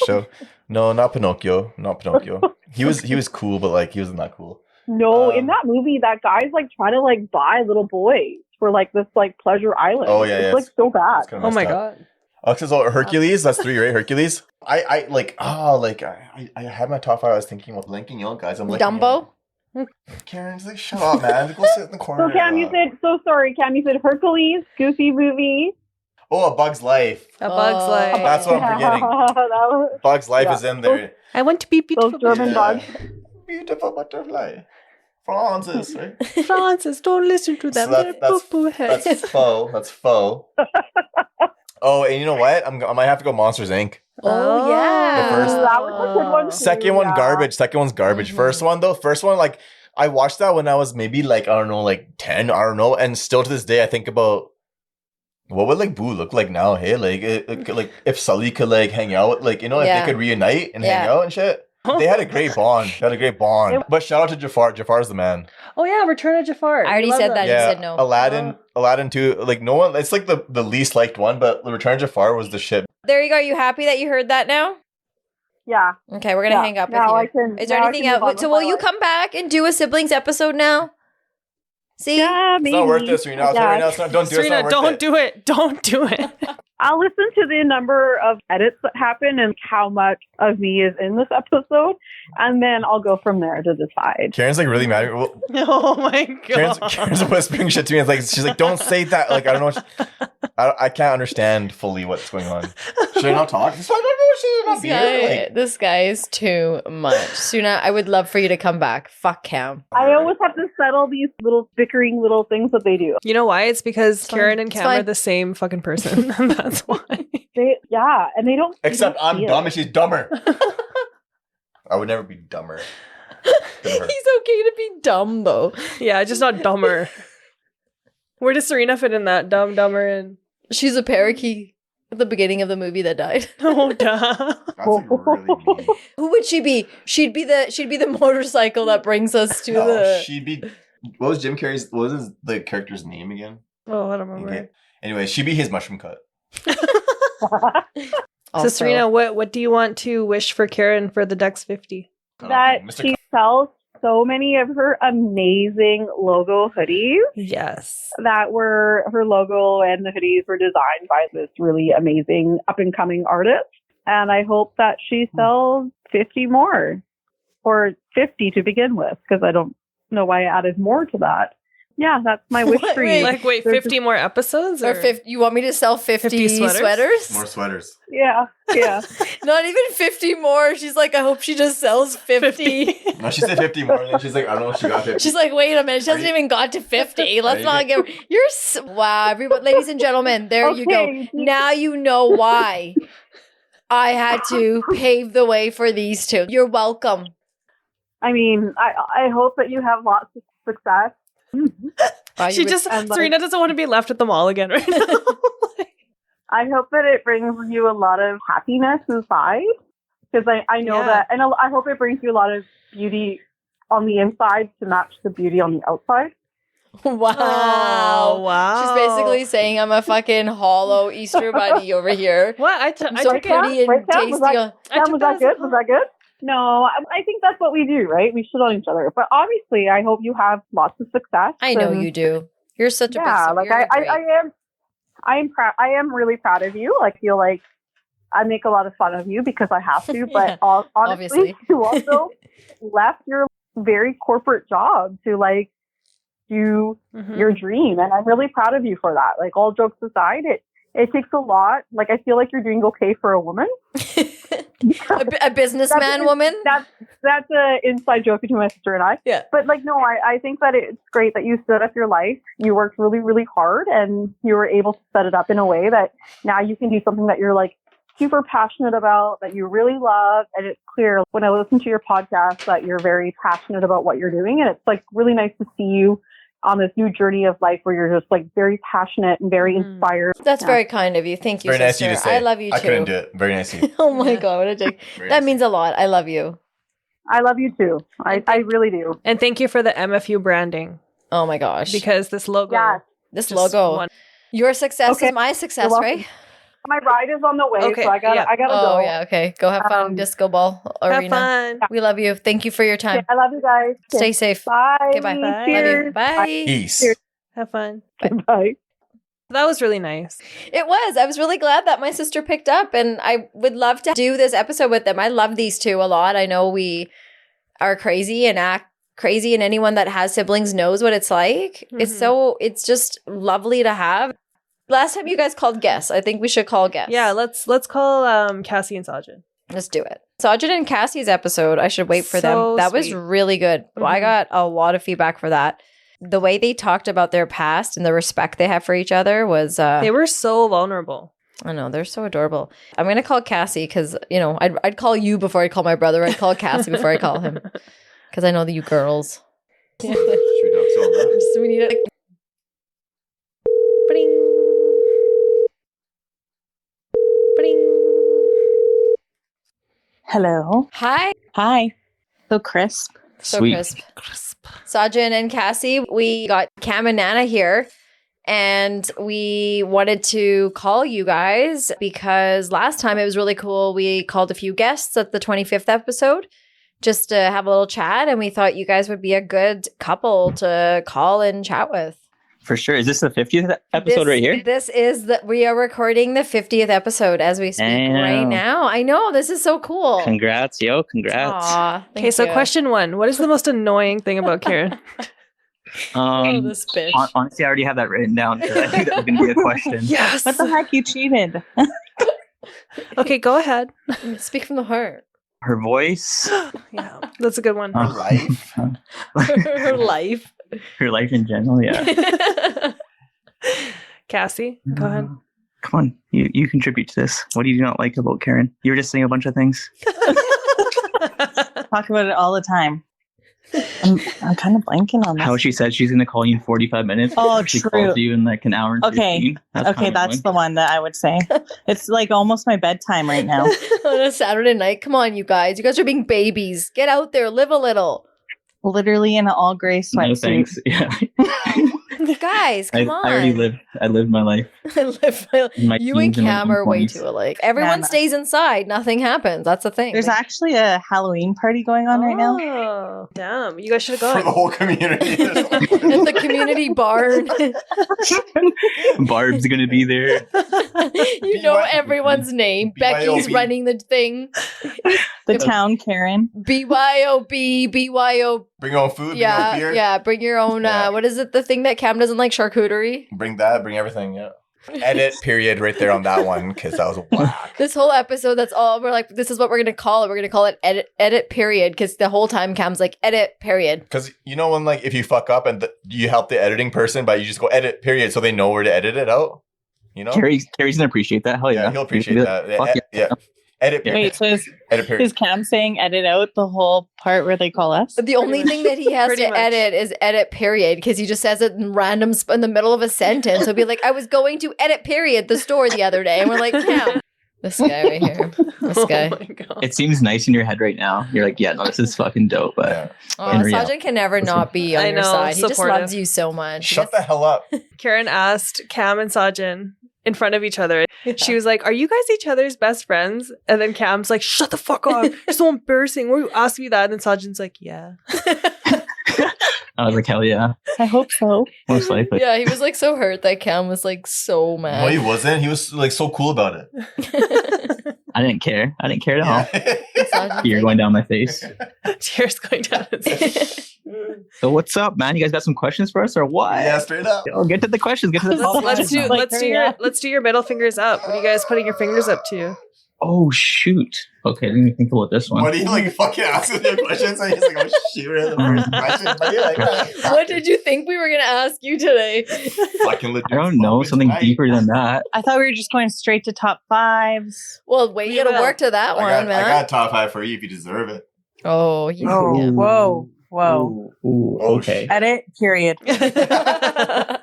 show. No, not Pinocchio. Not Pinocchio. He was cool, but like he wasn't that cool. No, Um, in that movie, that guy's like trying to like buy little boys for like this like pleasure island. Oh, yeah, it's yeah, like so bad. It's kinda Oh my messed up. god. So Hercules, that's 3, right? Hercules. I had my top 5. I was thinking of blinking out, guys. I'm like Dumbo? Karen's like, shut up, man. Go sit in the corner. So Cam, you said Cam, you said Hercules, Goofy movie. Oh, A Bug's Life. A Bug's Oh. Life. That's what I'm forgetting. That was- Bug's Life Yeah. is in there. I want to be beautiful. Those German Yeah. bugs. Beautiful butterfly. Francis, right? Francis, don't listen to them. So They're that's- poo-poo heads. That's faux. That's faux. Oh, and you know what? I might have to go Monsters Inc. Oh, Oh. yeah. The first- That was a good one. too, Second one, yeah. garbage. Second one's garbage. Mhm. First one, though. First one, like, I watched that when I was maybe, like, I don't know, like 10, I don't know. And still to this day, I think about what would, like, Boo look like now, hey? Like, if Sully could, like, hang out, like, you know, if Yeah. they could reunite and hang Yeah. out and shit. They had a great bond. But shout out to Jafar. Jafar's the man. Oh yeah, Return of Jafar. I already We love said them. that. You Yeah, said no. Aladdin too. Like, no one, it's like the least liked one, but the Return of Jafar was the shit. There you go. Are you happy that you heard that now? Yeah. Okay, we're gonna Yeah. hang up Now I with you. can- Is there now I anything can move on else? So with will my you life. come back and do a siblings episode now? See? Yeah, It's maybe. not worth this, Serena. I'll tell you right now, it's not, don't do it. It's Serena, not worth don't it. do it. Don't do it. I'll listen to the number of edits that happen and how much of me is in this episode, and then I'll go from there to decide. Karen's like really mad. Well, Oh my Karen's, god. Karen's whispering shit to me. It's like she's like, "Don't say that." Like I don't know. I can't understand fully what's going on. Should I not talk? This is why I don't know. Should I not be here? Like, This guy is too much. Suna, I would love for you to come back. Fuck Cam. I always have to settle these little bickering little things that they do. You know why? It's because It's fine. Karen and It's Cam are fine. the same fucking person. That's why. And they don't. except they don't I'm see it. dumb and she's dumber. I would never be dumber. He's okay to be dumb though. Yeah, just not dumber. Where does Serena fit in that? Dumb, dumber, and She's a parakeet at the beginning of the movie that died. oh duh. That's like really mean. Who would she be? She'd be the motorcycle that brings us to No, the she'd be. What was Jim Carrey's? What was the character's name again? Oh, I don't remember. Okay. Anyway, she'd be his mushroom cut. So Also- Serena, what do you want to wish for Karen for the Dex 50? that Mr. she sells so many of her amazing logo hoodies. Yes. That were her logo, and the hoodies were designed by this really amazing up and coming artist. And I hope that she sells 50 more, or 50 to begin with, because I don't know why I added more to that. Yeah, that's my wish for you. Like, wait, 50 more episodes? Or 50, you want me to sell 50 sweaters? More sweaters. Yeah. Not even 50 more. She's like, I hope she just sells 50. No, she said 50 more, and then she's like, I don't know if she got 50. She's like, wait a minute, she hasn't even got to 50. Let's not get... Wow, everyone, ladies and gentlemen, there you go. Now you know why I had to pave the way for these two. You're welcome. I mean, I hope that you have lots of success. Serena doesn't want to be left at the mall again right now. I hope that it brings you a lot of happiness inside, because I know that, and I hope it brings you a lot of beauty on the inside to match the beauty on the outside. Wow. Oh, wow. She's basically saying I'm a fucking hollow Easter bunny over here. What? I so pretty and tasty. Was that good? Was that good? No, I think that's what we do, right? We shit on each other. But obviously, I hope you have lots of success. I know you do. You're such a big like I am really proud of you. I feel like I make a lot of fun of you because I have to. But honestly, you also left your very corporate job to like do your dream, and I'm really proud of you for that. Like, all jokes aside, it takes a lot. Like, I feel like you're doing okay for a woman. a businessman woman? That's an inside joke between my sister and I. Yeah. But like, no, I think that it's great that you stood up your life. You worked really, really hard, and you were able to set it up in a way that now you can do something that you're like super passionate about, that you really love. And it's clear when I listen to your podcast that you're very passionate about what you're doing. And it's like really nice to see you on this new journey of life where you're just like very passionate and very inspired. That's very kind of you. Thank you, very sister. Nice of you to say. I love you too. I couldn't do it. Very nice of you. Oh my God, what a dick. That means a lot. I love you. I love you too. I really do. And thank you for the MFU branding. Oh my gosh. Because this logo. Yeah. This logo. Your success is my success, right? My ride is on the way, so I gotta go. Oh yeah, okay. Go have fun, disco ball arena. Have fun. We love you. Thank you for your time. Okay, I love you guys. Stay safe. Bye. Okay, bye. Bye. Love you. Bye. Peace. Have fun. Bye. That was really nice. It was. I was really glad that my sister picked up, and I would love to do this episode with them. I love these two a lot. I know we are crazy and act crazy, and anyone that has siblings knows what it's like. It's just lovely to have. Last time you guys called guests. I think we should call guests. Yeah, let's call Cassie and Sajid. Let's do it. Sajid and Cassie's episode, I should wait for them. That was really good. I got a lot of feedback for that. The way they talked about their past and the respect they have for each other was... they were so vulnerable. I know, they're so adorable. I'm going to call Cassie because, you know, I'd call you before I call my brother. I'd call Cassie before I call him because I know that you girls. Should we do it? We need it. Bring. Bring. Hello. Hi. Hi. So crisp. So Sweet. crisp. Sajid and Cassie, we got Kam and Nana here, and we wanted to call you guys because last time it was really cool. We called a few guests at the 25th episode just to have a little chat, and we thought you guys would be a good couple to call and chat with. For sure. Is this the 50th episode right here? This is we are recording the 50th episode as we speak right now. I know. This is so cool. Congrats, yo. Congrats. Aw, Okay, so question 1. What is the most annoying thing about Karen? This bitch. Honestly, I already have that written down because I think that was going to be a question. Yes. What the heck? You cheated. Okay, go ahead. Speak from the heart. Her voice. Yeah, that's a good one. Her life. Her life. Her life in general, yeah. Cassie, go ahead. Come on, you contribute to this. What do you not like about Karen? You were just saying a bunch of things. Talk about it all the time. I'm kind of blanking on that. How she said she's going to call you in 45 minutes. Oh, she true. calls you in like an hour and 15. That's the one that I would say. It's like almost my bedtime right now. On a Saturday night. Come on, you guys. You guys are being babies. Get out there. Live a little. Literally in an all gray No sweatsuit. thanks. Yeah. Guys, come on. I already lived. I lived my life. I live my In you my and teens and Cam are way 20s. too alike. Everyone Yeah. stays inside. Nothing happens. That's the thing. There's actually a Halloween party going on right now. Oh, damn. You guys should have For the gone. whole community. at the community barn. Barb's gonna be there. You know everyone's name. Becky's BYOB. running the thing. The town Karen. BYOB, BYO. Bring your own food, Yeah, bring your own beer. yeah. Bring your own. Yeah. What is it? The thing that Cam doesn't like, charcuterie. Bring that, bring everything, yeah. Edit period right there on that one, because that was whack. This whole episode, that's all we're like. This is what we're gonna call it. We're gonna call it edit period, because the whole time Cam's like edit period. Because you know when like if you fuck up and you help the editing person, but you just go edit period so they know where to edit it out. You know? Carrie's gonna appreciate that. Hell yeah, He'll appreciate that. Fuck Yeah. Edit period. Wait, so Edit period. is Cam saying edit out the whole part where they call us? The only thing that he has Pretty to much. edit is edit period, because he just says it in random in the middle of a sentence. He'll be like, "I was going to edit period the store the other day," and we're like, "Cam, this guy right here, this guy." Oh my God. It seems nice in your head right now. You're like, yeah, no, this is fucking dope. But Yeah. Oh, In reality. Sajin can never not be on I your know, side. He just supportive. loves you so much. Shut the hell up. Karen asked Cam and Sajin in front of each other. She was like, "Are you guys each other's best friends?" And then Cam's like, "Shut the fuck up. You're so embarrassing. Why are you asking me that?" And then Sajin's like, "Yeah." I was like, hell yeah, I hope so. most likely. Yeah, he was like so hurt that Cam was like so No, he mad. wasn't. He was like so cool about it. I didn't care. I didn't care at all. Sajin's You're like- going down my face. Tears going down his face. So what's up, man? You guys got some questions for us or what? Yeah, straight up. Yo, get to the questions. Get to the top Let's lines, do man. Like, let's do your middle fingers up. What are you guys putting your fingers up to? Oh shoot. Okay, let me think about this one. What are you like fucking asking your questions? And he's like, oh shit, we're the first question. But you're like, What did you think we were gonna ask you today? fucking legit I don't know, fucking something tonight. deeper than that. I thought we were just going straight to top fives. Well, wait, We you gotta will. work to that one, I man. got top 5 for you if you deserve it. Oh, yeah. Whoa. Ooh, Oh, okay. Edit, period. I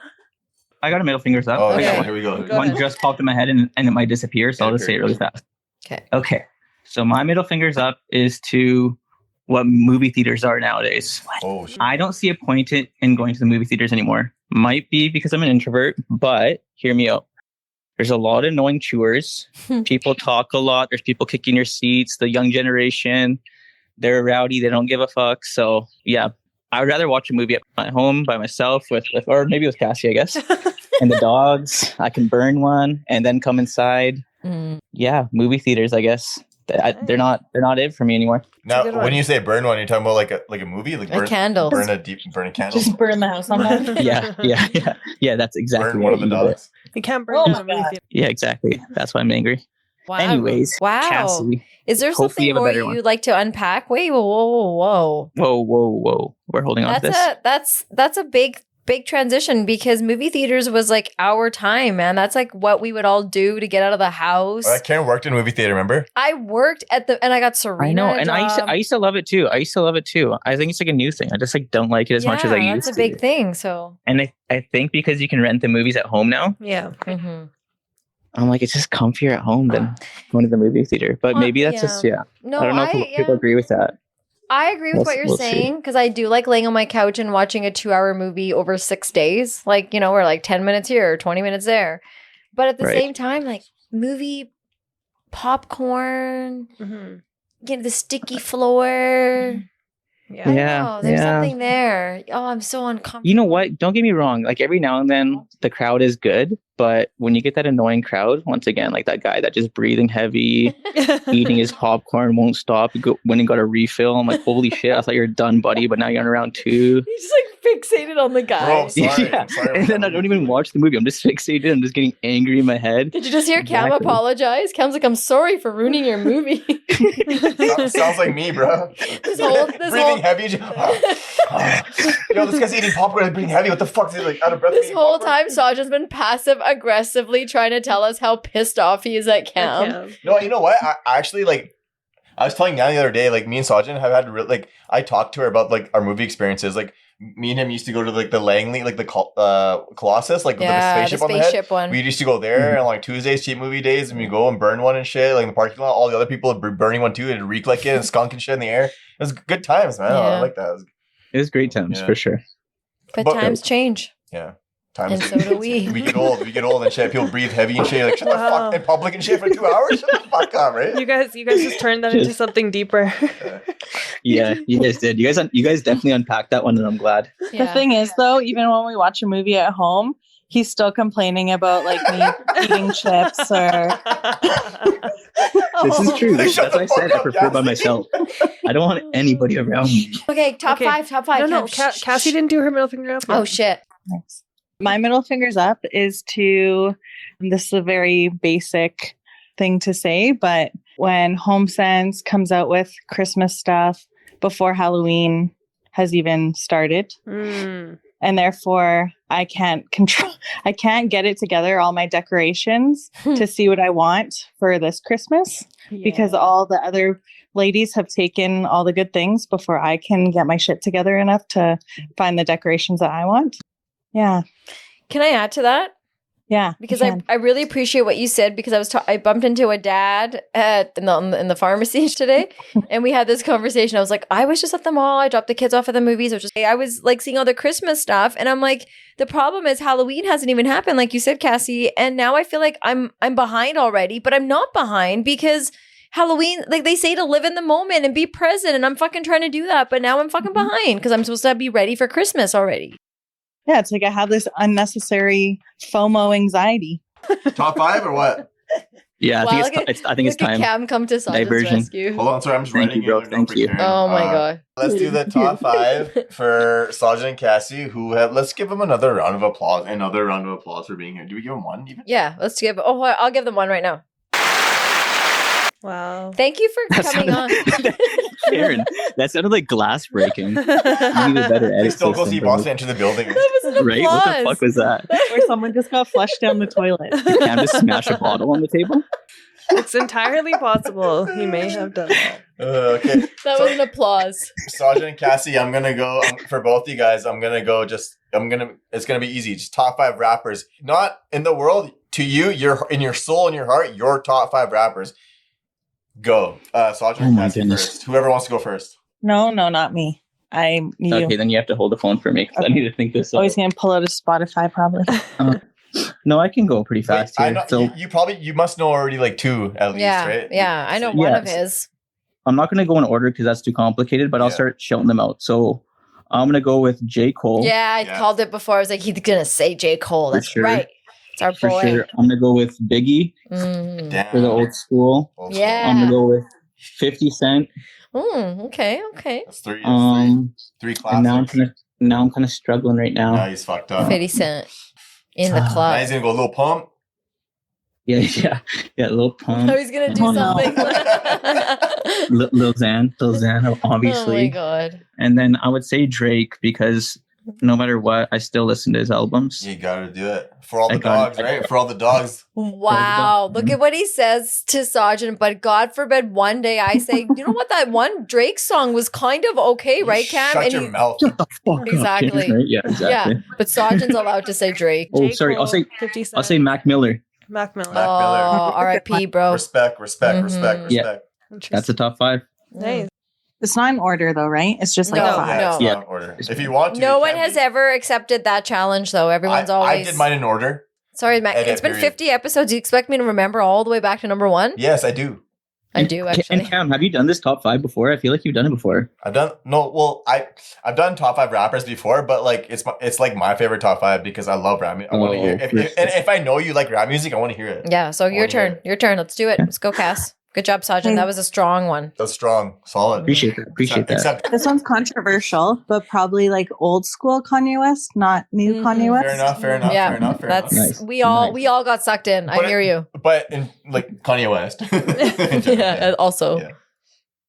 got a middle fingers up. Oh, I got yeah, Okay. here we go. Go one ahead. just popped in my head and it might disappear, so I'll just say it really fast. Okay. Okay. So my middle fingers up is to what movie theaters are nowadays. Oh, shit. I don't see a point in going to the movie theaters anymore. Might be because I'm an introvert, but hear me out. There's a lot of annoying chewers. People talk a lot. There's people kicking your seats. The young generation, they're rowdy. They don't give a fuck. So yeah, I would rather watch a movie at my home by myself with or maybe with Cassie, I guess, and the dogs. I can burn one and then come inside. Mm. Yeah, movie theaters, I guess. They're not it for me anymore. Now, good when one. you say burn one, you're talking about like a movie? Like A candle. burn a candle? Just burn the house on that. Yeah. That's exactly Burn what one of the you did. dogs? You can't burn Oh down my a movie God. theater. Yeah, exactly. That's why I'm angry. Wow. Anyways, Wow. Cassie. Is there hopefully something you have a more better one. you'd like to unpack? Wait, whoa. Whoa. We're holding on to this. That's a big transition, because movie theaters was like our time, man. That's like what we would all do to get out of the house. Karen worked in a movie theater, remember? I worked at and I got Serena. I know, a and I job. used to love it too. I think it's like a new thing. I just like don't like it as much as I Yeah, used that's to. a big thing. So, And I think because you can rent the movies at home now, Yeah. mhm. I'm like, it's just comfier at home than going to the movie theater. But maybe that's just, yeah. No, I don't know if people agree with that. I agree with what you're We'll see. saying, because I do like laying on my couch and watching a 2-hour movie over 6 days. Like, you know, we're like 10 minutes here, 20 minutes there. But at the Right. same time, like movie popcorn, Mm-hmm. get the sticky floor. Yeah. I don't Yeah, know, there's yeah. something there. Oh, I'm so uncomfortable. You know what? Don't get me wrong. Like every now and then the crowd is good. But when you get that annoying crowd, once again, like that guy that just breathing heavy, eating his popcorn, won't stop, went and got a refill. I'm like, holy shit, I thought you were done, buddy. But now you're on round 2. He's just like fixated on the guy. Bro, sorry. Yeah. I'm sorry. And then I don't even watch the movie. I'm just fixated. I'm just getting angry in my head. Did you just hear Cam Exactly. apologize? Cam's like, I'm sorry for ruining your movie. Sounds like me, bro. Breathing heavy. Yo, this guy's eating popcorn and breathing heavy. What the fuck? Is he like out of breath? This eating whole popcorn? time, Sajin's been passive aggressively trying to tell us how pissed off he is at Cam. No, you know what? I actually like. I was telling Nana the other day, like me and Sajin have had like I talked to her about like our movie experiences. Like me and him used to go to like the Langley, like the Colossus, like Yeah, the the spaceship on the head. spaceship one. We used to go there on like Tuesdays, cheap movie days, and we go and burn one and shit. Like in the parking lot, all the other people would be burning one too, and reek like it and skunk and shit in the air. It was good times, man. I Yeah. like that. It was great times Yeah. for sure. But But- times change. Yeah. And so do we. We get old and shit. People breathe heavy and shit. Like, shut the fuck in public and shit for 2 hours? Shut the fuck up, right? You guys just turned that into something deeper. Yeah, you guys did. You guys definitely unpacked that one, and I'm glad. The thing is, though, even when we watch a movie at home, he's still complaining about like me eating chips or. This is true. That's Shut why I the said fuck I prefer up, by Cassie. myself. I don't want anybody around me. Okay, top five. No, Cam. Cassie didn't do her middle finger up. Oh shit. My middle fingers up is to. This is a very basic thing to say, but when HomeSense comes out with Christmas stuff before Halloween has even started. And therefore I can't get it together, all my decorations to see what I want for this Christmas because all the other ladies have taken all the good things before I can get my shit together enough to find the decorations that I want. Yeah. Can I add to that? Yeah. Because I really appreciate what you said because I bumped into a dad in the pharmacy today and we had this conversation. I was like, I was just at the mall. I dropped the kids off at the movies. I was like seeing all the Christmas stuff and I'm like, the problem is Halloween hasn't even happened like you said, Cassie. And now I feel like I'm behind already, but I'm not behind because Halloween, like they say to live in the moment and be present and I'm fucking trying to do that. But now I'm fucking behind because I'm supposed to be ready for Christmas already. Yeah, it's like I have this unnecessary FOMO anxiety. Top 5 or what? Yeah, Wow, I think it's time. Cam come to Sajan's Diversion. rescue. Hold on, sorry, I'm just Thank writing you, bro. it. Thank you. Oh my god. Let's do the top 5 for Sajan and Cassie let's give them another round of applause. Another round of applause for being here. Do we give them one even? Yeah, I'll give them one right now. Wow. Thank you for coming on. Karen, that sounded like glass breaking. You need a better edit They still go system, see bro. Boston enter the building. That was an Right? What the applause. fuck was that? Or someone just got flushed down the toilet. Did Cam just smash a bottle on the table? It's entirely possible he may have done that. Okay. That was an applause. Sajan and Cassie, I'm gonna go for both you guys. It's gonna be easy. Just top 5 rappers, not in the world. To you, you're in your soul and your heart. Your top 5 rappers. Go, Sajan and my Cassie goodness. first. Whoever wants to go first. No, not me. I'm you. Okay, then you have to hold the phone for me because I need to think this Always out. gonna pull out a Spotify probably. No, I can go pretty fast Wait, here. I know, So you must know already like 2 at least, Yeah, right? yeah. I know one of Yes. his. I'm not going to go in order because that's too complicated, but I'll Yeah. start shouting them out. So I'm going to go with J. Cole. Yeah, I called it before. I was like, he's gonna say J. Cole. For That's sure. right. It's our For boy. sure. I'm going to go with Biggie Mm. Damn. for the old school. Old Yeah. school. I'm going to go with 50 Cent. Okay. That's 3. Three And classics. now I'm kind of struggling right now. Now he's fucked up. 50 Cent in the Now club. he's gonna go a little pump. Yeah, Lil Pump. I was gonna do Oh, no. something. Lil Xan, obviously. Oh my god. And then I would say Drake because no matter what, I still listen to his albums. You gotta do it for all the I got it. dogs, right? For all the dogs. Wow. Look at what he says to Sajan. But God forbid one day I say, you know what, that one Drake song was kind of okay, right, Cam? Shut And your he- mouth. Shut the fuck up, Exactly. Karen, right? Yeah, exactly. Yeah. But Sajan's allowed to say Drake. Oh, J. sorry. Cole, I'll say 50 Cent, I'll say Mac Miller. Mac Miller. Mac Miller. Oh, R.I.P., bro. Respect. Mhm. Yeah. That's the top 5. Nice. It's not in order though, right? It's just like No, 5. Yeah, it's No. not in order. If you want to, No it one can has be. ever accepted that challenge, though. Everyone's I always. did mine in order. Sorry, Mac. Edit It's been period. 50 episodes. You expect me to remember all the way back to number 1? Yes, I do. I do, actually. And Cam, have you done this top 5 before? I feel like you've done it before. I've done I've done top 5 rappers before, but like it's like my favorite top 5 because I love rap music. I want to hear if I know you like rap music, I want to hear it. Yeah, so your turn. Your turn. Let's do it. Let's go, Cass. Good job, Sajan. That was a strong one. That's strong, solid. Appreciate that. Except This one's controversial, but probably like old school Kanye West, not new Mhm. Kanye West. fair enough. Yeah, Fair enough. That's Nice. we all Nice. got sucked in. I But hear you. But in like Kanye West. In general, Yeah, also. Yeah.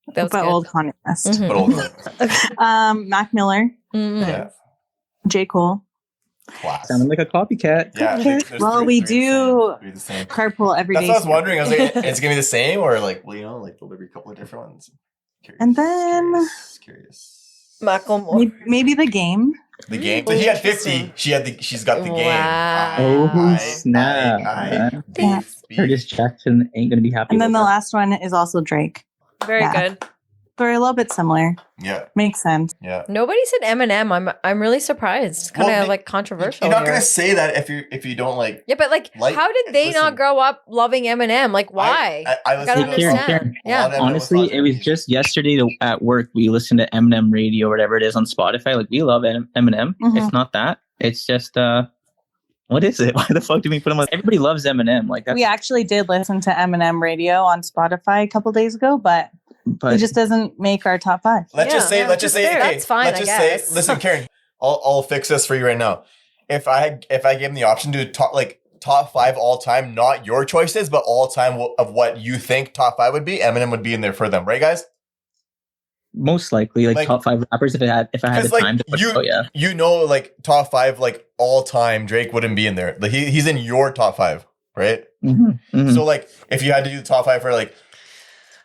But That was good. old Kanye West. Mhm. But old Kanye West. Mac Miller, Mhm. Yeah. J. Cole, Class. Sounded like a copycat. Yeah. there's Well, we do the same. carpool every day. That's what I was wondering. I was like, it's gonna be the same, or like, well, like there'll be a couple of different ones. Curious, And then- curious. Macklemore. Maybe the game. The game. So he had 50. She's got the game. Wow. Oh, snap. Yeah. Curtis Jackson ain't going to be happy And then with the that. last one is also Drake. Very Yeah. good. We're a little bit similar. Yeah. Makes sense. Yeah. Nobody said Eminem. I'm really surprised. Kind of Well, like controversial. You're not here. gonna say that if you don't like. Yeah, but like how did they not grow up loving Eminem? Like, why? I gotta listen to understand. Yeah. Honestly, it was just yesterday at work. We listened to Eminem Radio or whatever it is on Spotify. Like, we love Eminem. It's not that. It's just what is it? Why the fuck do we put him on? Everybody loves Eminem. Like, We actually did listen to Eminem Radio on Spotify a couple days ago, but it just doesn't make our top 5. Let's just say, okay, that's fine. Let's just say, listen, Karen, I'll fix this for you right now. If I gave him the option to top 5 all time, not your choices, but all time of what you think top 5 would be, Eminem would be in there for them, right, guys? Most likely, like top 5 rappers. If I had the time to put it out, yeah. You know, like top 5, like all time, Drake wouldn't be in there. Like he's in your top 5, right? So like, if you had to do the top 5 for like,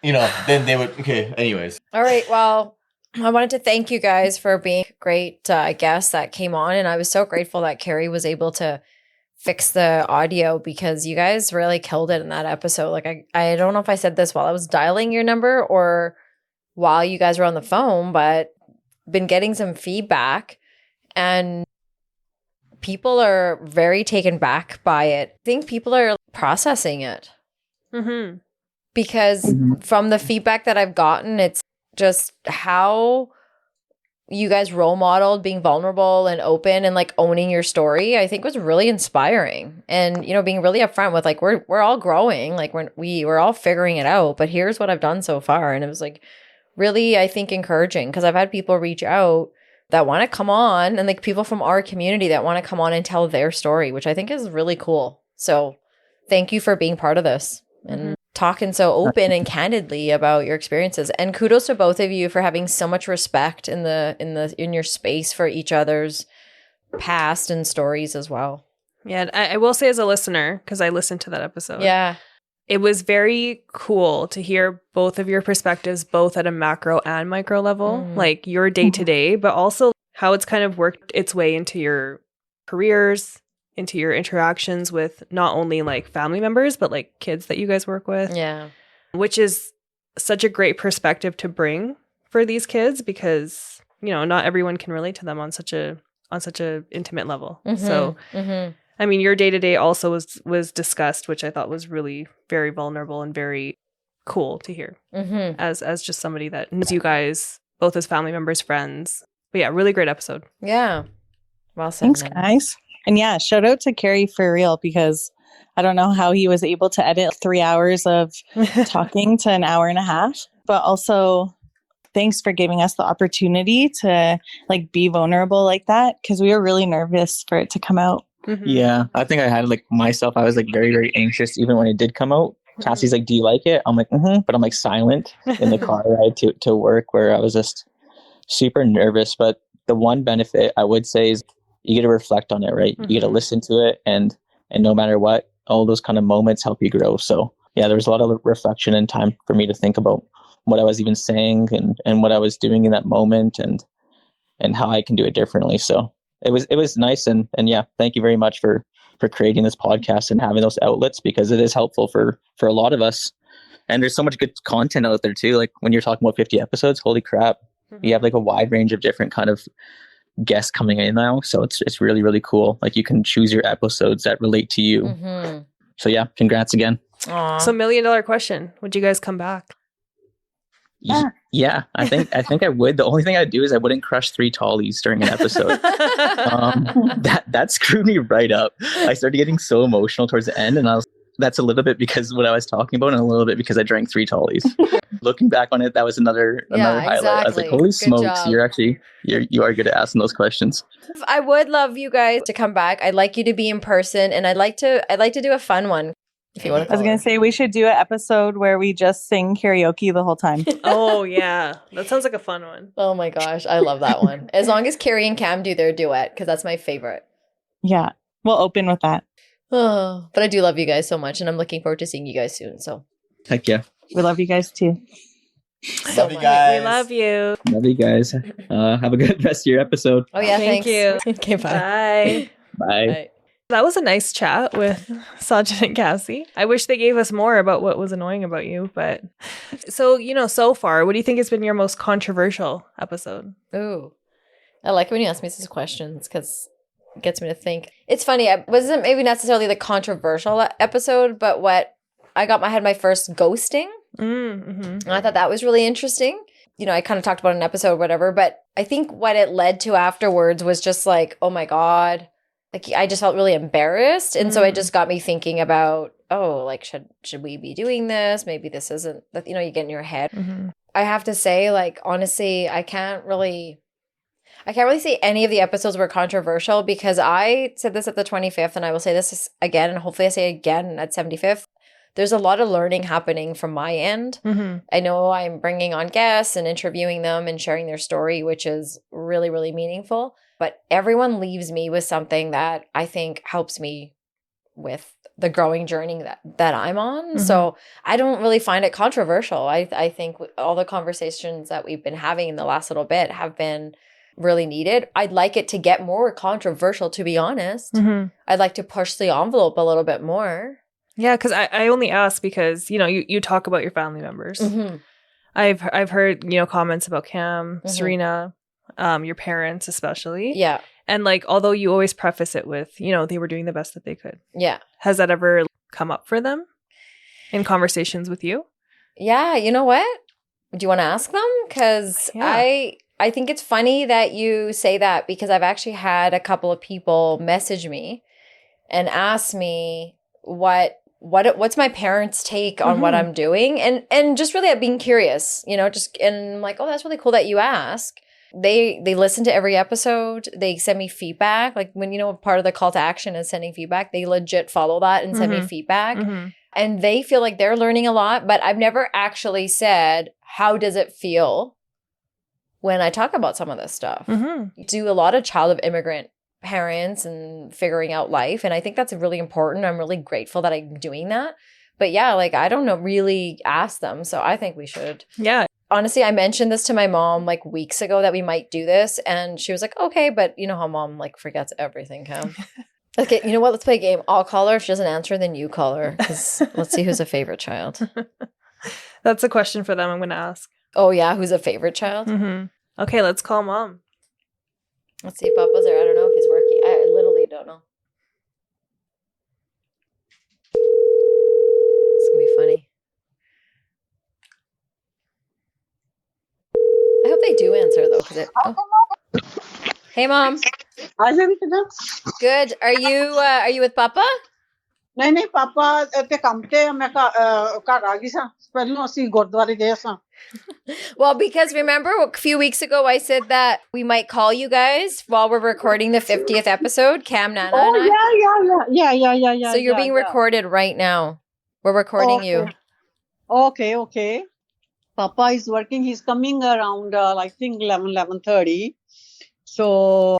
you know, then they would. Okay. Anyways. All right. Well, I wanted to thank you guys for being great guests that came on, and I was so grateful that Carrie was able to fix the audio because you guys really killed it in that episode. Like I don't know if I said this while I was dialing your number or while you guys were on the phone, but been getting some feedback and people are very taken back by it. I think people are processing it. Because from the feedback that I've gotten, it's just how you guys role modeled being vulnerable and open and like owning your story, I think was really inspiring. And, you know, being really upfront with like, we're all growing, like we're all figuring it out, but here's what I've done so far. And it was like really, I think, encouraging because I've had people reach out that want to come on and like people from our community that want to come on and tell their story, which I think is really cool. So thank you for being part of this and talking so open and candidly about your experiences. And kudos to both of you for having so much respect in your space for each other's past and stories as well. Yeah, I will say as a listener, because I listened to that episode. Yeah. It was very cool to hear both of your perspectives, both at a macro and micro level, like your day to day, but also how it's kind of worked its way into your careers, into your interactions with not only like family members, but like kids that you guys work with. Yeah. Which is such a great perspective to bring for these kids because, you know, not everyone can relate to them on such a intimate level. So, I mean, your day-to-day also was discussed, which I thought was really very vulnerable and very cool to hear as just somebody that knows you guys both as family members, friends. But yeah, really great episode. Yeah. Well said. Thanks, guys. And yeah, shout out to Carrie for real because I don't know how he was able to edit 3 hours of talking to an hour and a half. But also, thanks for giving us the opportunity to like be vulnerable like that because we were really nervous for it to come out. Yeah, I think I had like myself. I was like very, very anxious even when it did come out. Cassie's like, "Do you like it?" I'm like, but I'm like silent in the car ride to work where I was just super nervous. But the one benefit I would say is you get to reflect on it, right? You get to listen to it and no matter what, all those kind of moments help you grow. So yeah, there was a lot of reflection and time for me to think about what I was even saying and what I was doing in that moment and how I can do it differently. So it was nice. And yeah, thank you very much for creating this podcast and having those outlets because it is helpful for a lot of us. And there's so much good content out there too. Like when you're talking about 50 episodes, holy crap, you have like a wide range of different kind of guests coming in now. So it's really, really cool. Like you can choose your episodes that relate to you. So yeah, congrats again. Aww. So $1 million question. Would you guys come back? Yeah, I think I would. The only thing I'd do is I wouldn't crush 3 tallies during an episode. That screwed me right up. I started getting so emotional towards the end, and that's a little bit because what I was talking about, and a little bit because I drank 3 tallies. Looking back on it, that was another highlight. Exactly. I was like, holy smokes, you are good at asking those questions. I would love you guys to come back. I'd like you to be in person, and I'd like to do a fun one. If you want to. I was going to say we should do an episode where we just sing karaoke the whole time. Oh yeah, that sounds like a fun one. Oh my gosh, I love that one. As long as Carrie and Cam do their duet, because that's my favorite. Yeah, we'll open with that. Oh, but I do love you guys so much, and I'm looking forward to seeing you guys soon. So Heck yeah. We love you guys too. Love you guys. We love you. Love you guys. Have a good rest of your episode. Oh yeah, Thank thanks. you. Okay, bye. Bye. Bye. Bye. That was a nice chat with Sajid and Cassie. I wish they gave us more about what was annoying about you, but so, so far, what do you think has been your most controversial episode? Ooh, I like when you ask me these questions because it gets me to think. It's funny. It wasn't maybe necessarily the controversial episode, but I had my first ghosting. And I thought that was really interesting. I kind of talked about an episode or whatever, but I think what it led to afterwards was just like, oh my God. Like I just felt really embarrassed. And so it just got me thinking about, like, should we be doing this? Maybe this isn't, you get in your head. I have to say, like, honestly, I can't really say any of the episodes were controversial because I said this at the 25th and I will say this again, and hopefully I say again at 75th. There's a lot of learning happening from my end. I know I'm bringing on guests and interviewing them and sharing their story, which is really, really meaningful. But everyone leaves me with something that I think helps me with the growing journey that I'm on. So I don't really find it controversial. I think all the conversations that we've been having in the last little bit have been really needed. I'd like it to get more controversial, to be honest. I'd like to push the envelope a little bit more. Yeah, because I only ask because, you talk about your family members. I've heard, comments about Kam, Serena, your parents especially. Yeah. And like, although you always preface it with, they were doing the best that they could. Yeah. Has that ever come up for them in conversations with you? Yeah. You know what? Do you want to ask them? Because I think it's funny that you say that because I've actually had a couple of people message me and ask me what's my parents' take on what I'm doing, and just really being curious, and I'm like, oh, that's really cool that you ask. They listen to every episode. They send me feedback. Like when part of the call to action is sending feedback, they legit follow that and send me feedback, and they feel like they're learning a lot. But I've never actually said, how does it feel when I talk about some of this stuff? Do a lot of child of immigrant parents and figuring out life, and I think that's really important. I'm really grateful that I'm doing that. But yeah, like I don't know, really ask them. So I think we should. Yeah. Honestly, I mentioned this to my mom like weeks ago that we might do this, and she was like, okay, but you know how mom like forgets everything, Kam. Okay, you know what? Let's play a game. I'll call her. If she doesn't answer, then you call her. Because let's see who's a favorite child. That's a question for them I'm going to ask. Oh yeah, who's a favorite child? Okay, let's call mom. Let's see if Papa's there. I don't know if he's working. I literally don't know. It's going to be funny. I hope they do answer though. Hey, Mom. Good. Are you with Papa? नहीं पापा ते काम ते मैं घर आ गई सा पहले ਅਸੀਂ ਗੁਰਦੁਆਰੇ ਗਏ ਸਾਂ. Well, because remember a few weeks ago I said that we might call you guys while we're recording the 50th episode, Kam, Naina, and I. Yeah. So you're being recorded right now. We're recording you. Okay. Papa is working. He's coming around, I think 11:30. So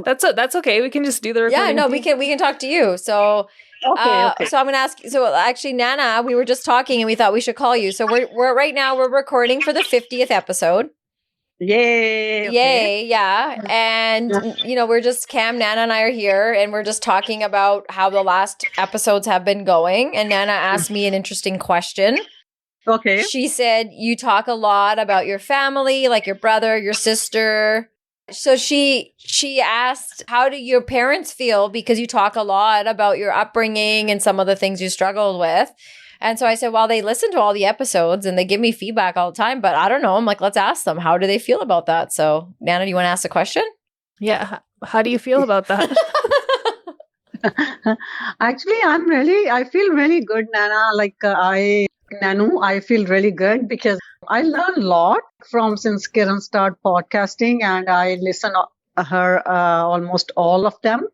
that's okay. We can just do the recording. Yeah, no, we can talk to you. So okay. So I'm gonna ask you. So actually, Nana, we were just talking and we thought we should call you. So we're right now we're recording for the 50th episode. Yay! Yay! Yeah, and we're just Kam, Nana, and I are here, and we're just talking about how the last episodes have been going. And Nana asked me an interesting question. Okay. She said you talk a lot about your family, like your brother, your sister. So she asked, how do your parents feel? Because you talk a lot about your upbringing and some of the things you struggled with. And so I said, well, they listen to all the episodes and they give me feedback all the time, but I don't know. I'm like, let's ask them. How do they feel about that? So Nana, do you want to ask a question? Yeah. How do you feel about that? Actually, I feel really good, Nana. Nanu, I feel really good because I learn a lot since Kiran started podcasting, and I listen her almost all of them.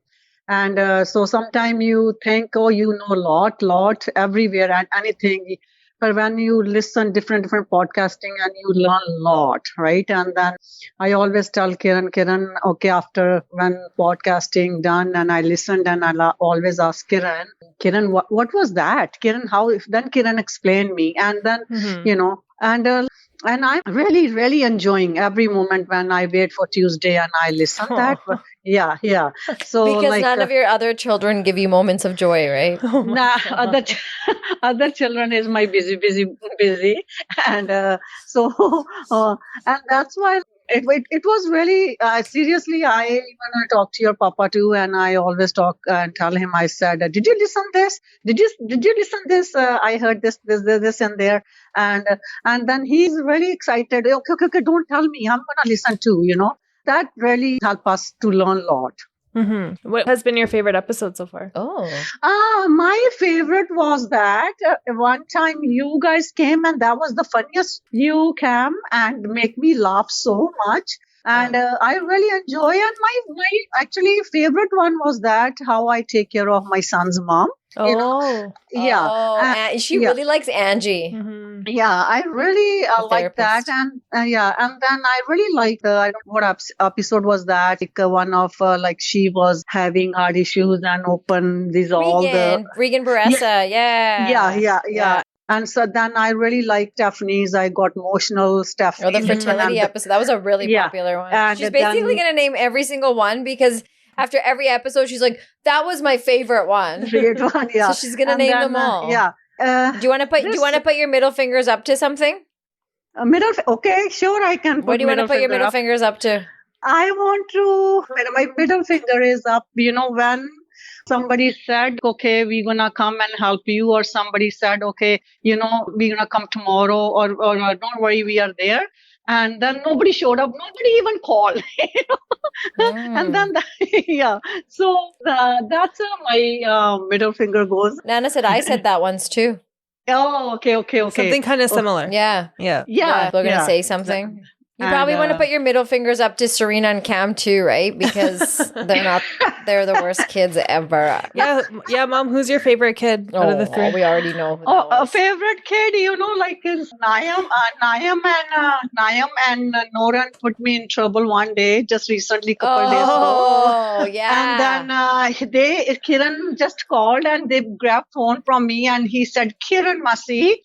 And so sometimes you think, oh, you know a lot everywhere and anything. But when you listen different podcasting and you learn a lot, right? And then I always tell Kiran, okay, after when podcasting done and I listened, and I always ask Kiran, what was that? Kiran, how? Then Kiran explained me, and then and I'm really, really enjoying every moment when I wait for Tuesday and I listen that. Yeah, yeah. So Because like, none of your other children give you moments of joy, right? nah, other children is my busy, and so and that's why it was really seriously. I when I talk to your papa too, and I always talk and tell him. I said, "Did you listen this? Did you listen this? I heard this and there." And then he's really excited. Okay, don't tell me. I'm gonna listen too. That really helped us to learn a lot. What has been your favorite episode so far? Oh. My favorite was that one time you guys came and that was the funniest. You came and make me laugh so much. And I really enjoy it. My actually favorite one was that how I take care of my son's mom. Yeah. And she really likes Angie. Yeah, I really like that, therapist. and and then I really like I don't know what episode was that? Like one of like she was having heart issues and open these all the Regan Baressa, yeah. And so then I really liked Stephanie's. I got emotional. Stephanie. Or the fertility episode. That was a really popular one. And She's basically going to name every single one because after every episode, she's like, that was my favorite one. Favorite one, yeah. So she's going to name them all. Yeah. Do you want to put your middle fingers up to something? Okay, sure, I can. What do you want to put your middle fingers up to? I want to. My middle finger is up. When somebody said, "Okay, we're gonna come and help you," or somebody said, "Okay, we're gonna come tomorrow," or "Don't worry, we are there." And then nobody showed up. Nobody even called. And then, so that's my middle finger goes. Nana said I said that once too. Oh, okay. Something kind of similar. Yeah. Yeah. People are going to say something. You probably want to put your middle fingers up to Serena and Kam too, right? Because they're the worst kids ever. Yeah, Mom, who's your favorite kid out of the three? We already know who that a was. favorite kid, like is Naina and Noran put me in trouble one day, just recently, couple days ago. Oh, yeah. And then Kiran just called and they grabbed phone from me and he said, "Kiran Masi,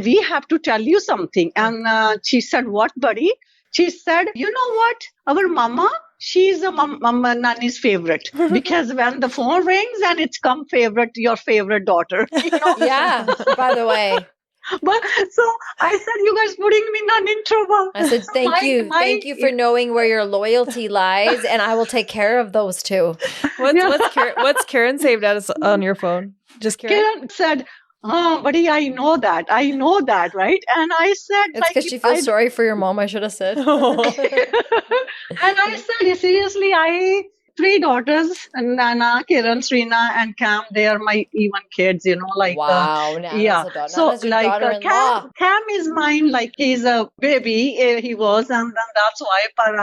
we have to tell you something." And she said, "What, buddy?" She said, "You know what? Our mama, she's a mama Nani's favorite because when the phone rings and it's come your favorite daughter." Yeah, by the way. But so I said, "You guys putting me in trouble." I said, thank you for knowing where your loyalty lies, and I will take care of those two. What's Karen saved as on your phone? Just Karen said, "Oh, buddy, I know that, right?" And I said, it's because she feels sorry for your mom, I should have said. And I said, seriously, I 3 daughters, Nana, Kiran, Serena, and Kam. They are my even kids, Wow, yeah. So like Kam is mine, like he's a baby, he was, and then that's why. But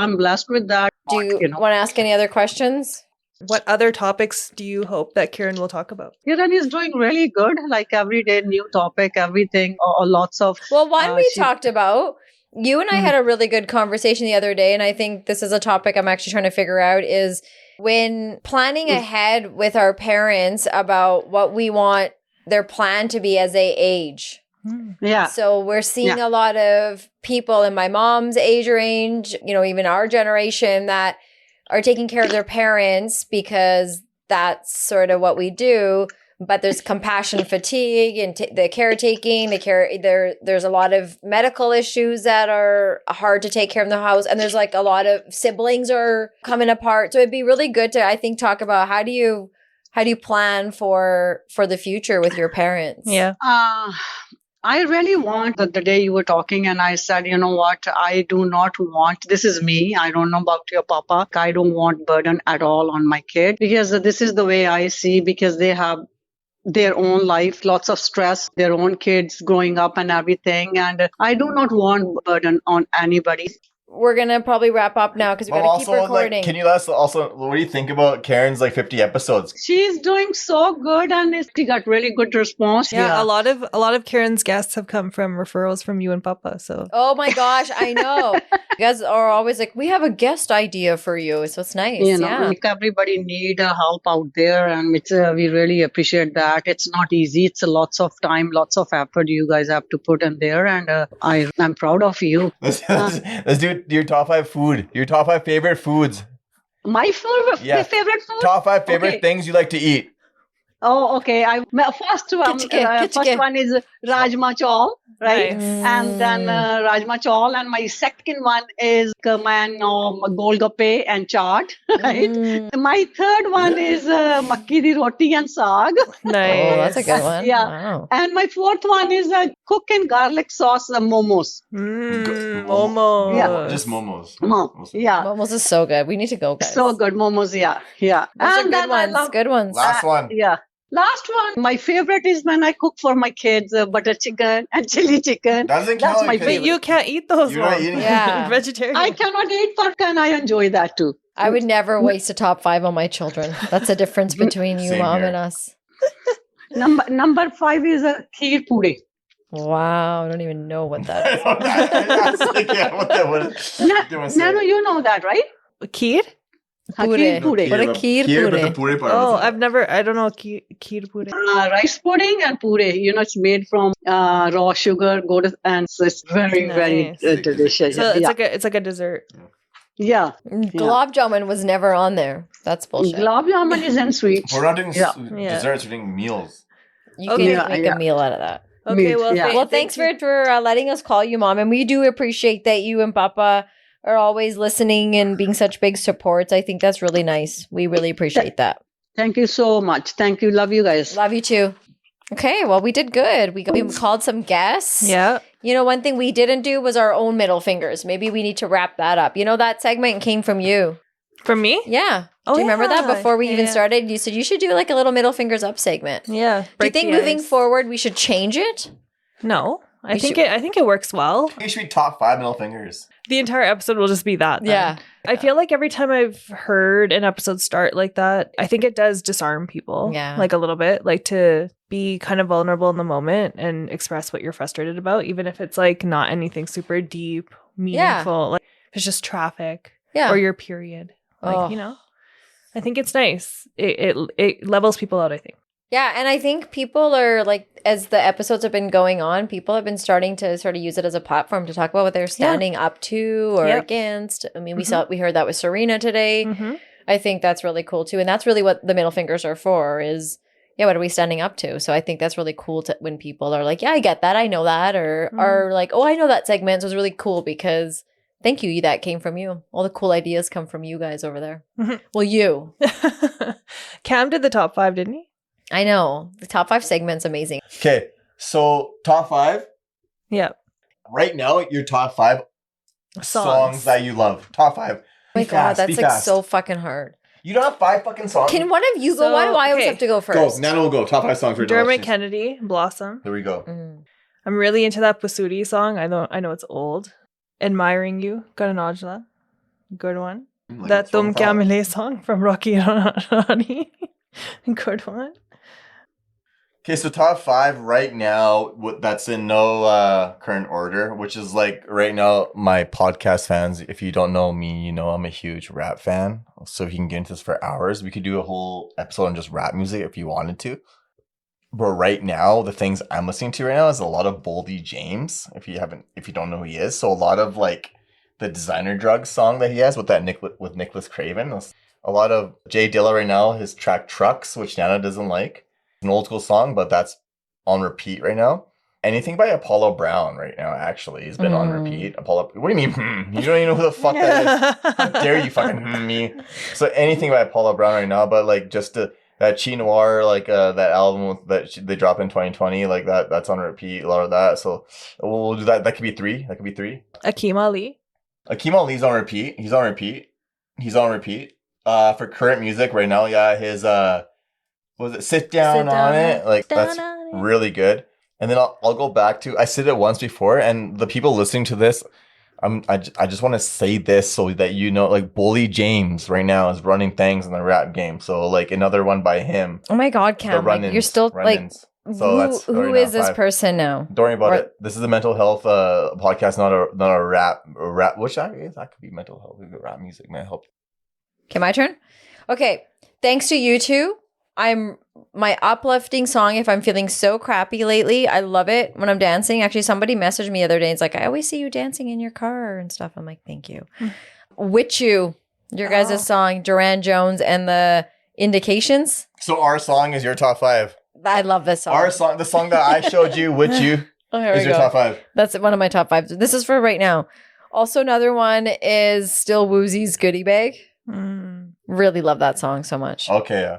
I'm blessed with that. Do you want to ask any other questions? What other topics do you hope that Karen will talk about? Kiran is doing really good. Like every day, new topic, everything, lots of. Well, one we talked about. You and I had a really good conversation the other day, and I think this is a topic I'm actually trying to figure out is when planning ahead with our parents about what we want their plan to be as they age. Yeah. So we're seeing a lot of people in my mom's age range, even our generation that are taking care of their parents because that's sort of what we do. But there's compassion fatigue and the caretaking, there's a lot of medical issues that are hard to take care of in the house. And there's like a lot of siblings are coming apart. So it'd be really good to, I think, talk about how do you plan for the future with your parents? Yeah. I really want the day you were talking and I said, you know what, I do not want, this is me, I don't know about your papa, I don't want burden at all on my kid because this is the way I see, because they have their own life, lots of stress, their own kids growing up and everything. And I do not want burden on anybody. We're going to probably wrap up now because we got to keep recording. Can you let us also, what do you think about Karen's 50 episodes? She's doing so good and she got really good response. Yeah, a lot of Karen's guests have come from referrals from you and Papa. So. Oh my gosh, I know. You guys are always like, we have a guest idea for you. So it's nice. Like everybody need help out there, and it's we really appreciate that. It's not easy. It's lots of time, lots of effort you guys have to put in there, and I'm proud of you. Let's do your top 5 food. Your top 5 favorite foods. My favorite food. Top 5 favorite things you like to eat. Oh, okay. First one is rajma chawal, right? Nice. And then rajma chawal, and my second one is golgappe and chaat, right? My third one is makki di roti and saag. Nice. Oh, that's a good one. Yeah. Wow. And my fourth one is cook and garlic sauce momos. Momos. Yeah. Just momos. Yeah. Momos is so good. We need to go, guys. So good momos, yeah. Those are And good then I ones. love- Good ones. Last one. Yeah. Last one, my favorite is when I cook for my kids butter chicken and chili chicken. Doesn't That's count my because- But you can't eat those You're not ones. eating it. Yeah. Vegetarian. I cannot eat, but can I enjoy that too? I would never waste a top 5 on my children. That's the difference between you, Same Mom, here. and us. Number 5 is a kheer puri. Wow. I don't even know what that is. Nano, you know that, right? Kheer? Kheer puri. What a kheer puri. Oh, I don't know kheer puri. Rice pudding and puri. It's made from raw sugar, and it's very, very Nice. delicious. So it's like a dessert. Yeah. Gulab jamun was never on there. That's bullshit. Gulab jamun is in sweet. We're not doing Yeah. desserts, we're doing meals. You Okay. can make a meal out of that. Okay, well, Yeah. Well, thanks for letting us call you, Mom. And we do appreciate that you and Papa are always listening and being such big supports. I think that's really nice. We really appreciate that. Thank you so much. Thank you. Love you guys. Love you too. Okay, well, we did good. We called some guests. Yeah. One thing we didn't do was our own middle fingers. Maybe we need to wrap that up. That segment came from you. From me? Yeah. Oh, do you remember that yeah. before we even Yeah. started? You said you should do like a little middle fingers up segment. Yeah. Do you Break think the moving ice. forward we should change it? No. I We think should- it works well. You should be top 5 middle fingers. The entire episode will just be that. then. Yeah. I feel like every time I've heard an episode start like that, I think it does disarm people. Yeah. Like a little bit. Like to be kind of vulnerable in the moment and express what you're frustrated about, even if it's like not anything super deep, meaningful. Like if it's just traffic Yeah. or your period. Like, Oh. I think it's nice. It levels people out, I think. Yeah, and I think people are like, as the episodes have been going on, people have been starting to sort of use it as a platform to talk about what they're standing up to or Yep. against. I mean, we heard that with Serena today. Mm-hmm. I think that's really cool too, and that's really what the middle fingers are for. Is what are we standing up to? So I think that's really cool to when people are like, yeah, I get that, I know that, or are like, oh, I know that segment. So it's really cool because thank you, that came from you. All the cool ideas come from you guys over there. Mhm. Well, you. Cam did the top 5, didn't he? I know. The top 5 segment's amazing. Okay, so top 5. Yeah. Right now, your top 5 songs that you love. Top 5. Oh my Be God, fast, that's be like fast. so fucking hard. You don't have 5 fucking songs? Can one of you go? Why do I always okay. have to go Go. first? Nana will go. Top 5 songs for Dermot Dallas. Kennedy, Blossom. There we go. Mm. I'm really into that Basudi song. I know it's old. Admiring You, Karanajla. Good one. Like That a song Tum from- Kya Mile song from Rocky Rani. Good one. Okay, so top 5 right now, that's in no current order, which is like right now, my podcast fans, if you don't know me, I'm a huge rap fan. So if you can get into this for hours, we could do a whole episode on just rap music if you wanted to. But right now, the things I'm listening to right now is a lot of Boldy James, if you don't know who he is. So a lot of like the Designer Drugs song that he has with with Nicholas Craven. A lot of Jay Dilla right now, his track Trucks, which Nana doesn't like. An old school song, but that's on repeat right now. Anything by Apollo Brown right now, actually, has been on repeat. Apollo, what do you mean? You don't even know who the fuck that is. How dare you fucking me? So anything by Apollo Brown right now, but like just that Chi Noir, like that album that they dropped in 2020, like that's on repeat. A lot of that. So we'll do that. That could be 3. That could be 3. Akeem Ali. Akeem Ali's on repeat. He's on repeat. For current music right now, yeah, his was it Sit Down on It? Like that's really good. And then I'll go back to, I said it once before, and the people listening to this, I just want to say this so that like Bully James right now is running things in the rap game. So like another one by him. Oh my God, Cam, like, you're still like So that's who already is now this 5. person now? Don't worry about Or- it. This is a mental health podcast, not a rap. Which I guess that could be mental health. Rap music might help. Okay, my turn. Okay, thanks to you two. My uplifting song. If I'm feeling so crappy lately, I love it when I'm dancing. Actually, somebody messaged me the other day. It's like, I always see you dancing in your car and stuff. I'm like, thank you. With You, your guys' song, Duran Jones and the Indications. So our song is your top 5. I love this song. Our song, the song that I showed you, With You, here is we your go. top 5. That's one of my top 5. This is for right now. Also, another one is Still Woozy's Goodie Bag. Really love that song so much. Okay,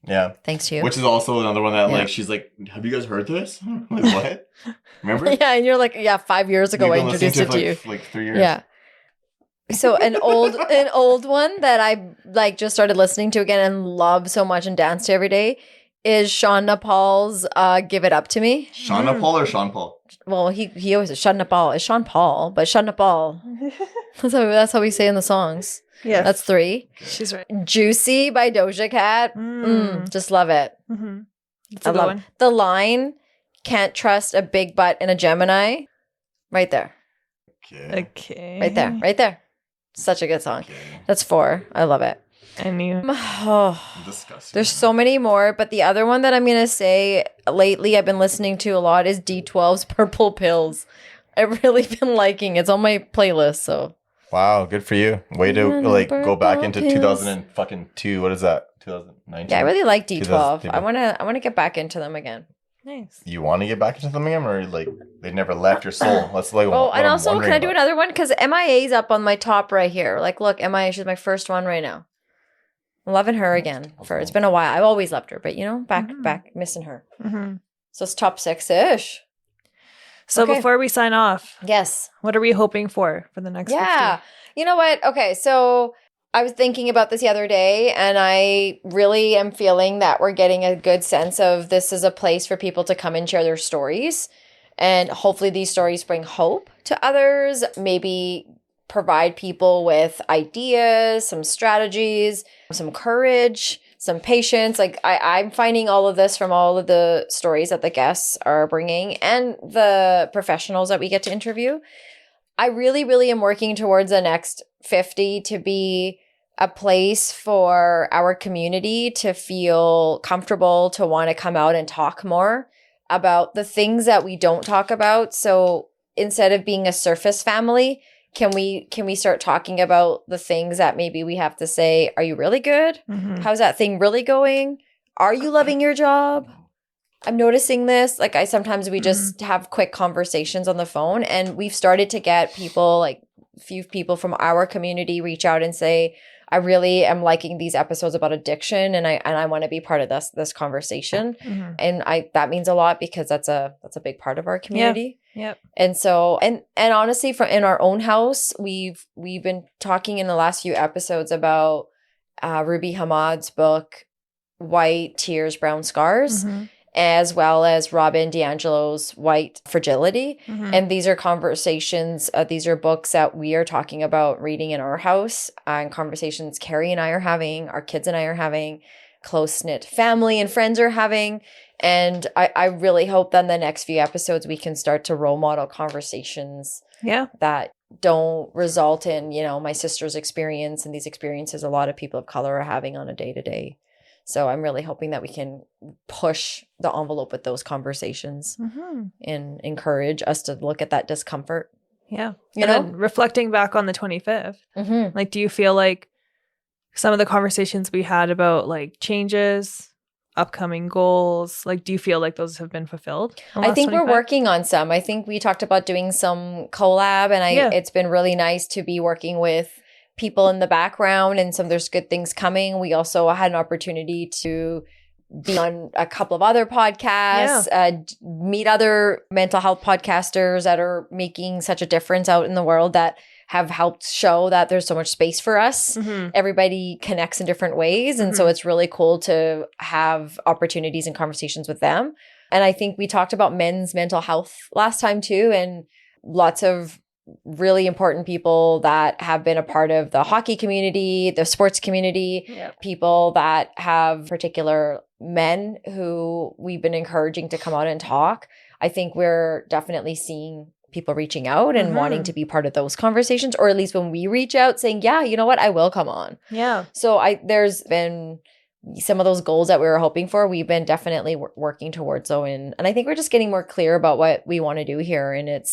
yeah. Thanks to you. Which is also another one that Yeah. like she's like, have you guys heard this? I'm like, what? Remember? Yeah, and you're like, 5 years ago We've I been listening introduced it to you. for like 3 years. Yeah. So an old one that I like just started listening to again and love so much and dance to every day is Sean Paul's Give It Up to Me. Shauna Paul or Sean Paul? Well, he always says Sean Paul. It's Sean Paul, but Sean Paul. That's how we say in the songs. Yeah. That's 3. She's right. Juicy by Doja Cat. Just love it. It's a I good love one. the line, can't trust a big butt in a Gemini. Right there. Okay. Right there. Right there. Such a good song. That's 4. I love it. And you. Oh, Disgusting. there's so many more, but the other one that I'm going to say lately I've been listening to a lot is D12's Purple Pills. I've really been liking it. It's on my playlist, so. Wow, good for you. Way to Yeah, like go back into pills. 2002. What is that? 2019. Yeah, I really like D12. 2000. I want to get back into them again. Nice. You want to get back into them again, or like they never left your soul? That's like. Oh, what and I'm also, can wondering I do about. another one? Because MIA's up on my top right here. Like, look, MIA, she's my first one right now. I'm loving her again. It's been a while. I've always loved her, but back missing her. So it's top 6-ish. So Okay. before we sign off, Yes. what are we hoping for the next Yeah. 50? You know what? Okay, so I was thinking about this the other day, and I really am feeling that we're getting a good sense of this is a place for people to come and share their stories. And hopefully these stories bring hope to others, maybe provide people with ideas, some strategies, some courage, some patience. Like I'm finding all of this from all of the stories that the guests are bringing and the professionals that we get to interview. I really, really am working towards the next 50 to be a place for our community to feel comfortable, to want to come out and talk more about the things that we don't talk about. So instead of being a surface family, can we start talking about the things that maybe we have to say, are you really good? How's that thing really going? Are you loving your job? I'm noticing this. Like sometimes we just have quick conversations on the phone, and we've started to get people, like a few people from our community reach out and say, I really am liking these episodes about addiction, and I want to be part of this conversation. And that means a lot because that's a big part of our community. Yep. And so and honestly, from in our own house, we've been talking in the last few episodes about Ruby Hamad's book, White Tears, Brown Scars, as well as Robin DiAngelo's White Fragility. And these are conversations, these are books that we are talking about reading in our house, and conversations Carrie and I are having, our kids and I are having, close-knit family and friends are having. And I really hope that in the next few episodes we can start to role model conversations that don't result in, my sister's experience and these experiences a lot of people of color are having on a day-to-day. So I'm really hoping that we can push the envelope with those conversations and encourage us to look at that discomfort. Yeah. You And know? then reflecting back on the 25th, like, do you feel like some of the conversations we had about like changes, upcoming goals, like, do you feel like those have been fulfilled? I think we're working on some. I think we talked about doing some collab, and it's been really nice to be working with people in the background, and there's good things coming. We also had an opportunity to be on a couple of other podcasts, meet other mental health podcasters that are making such a difference out in the world, that have helped show that there's so much space for us. Everybody connects in different ways. And so it's really cool to have opportunities and conversations with them. And I think we talked about men's mental health last time too, and lots of really important people that have been a part of the hockey community, the sports community, people that have particular men who we've been encouraging to come out and talk, I think we're definitely seeing people reaching out and wanting to be part of those conversations, or at least when we reach out saying, yeah, you know what, I will come on. Yeah. So there's been some of those goals that we were hoping for, we've been definitely working towards. So, and I think we're just getting more clear about what we want to do here. And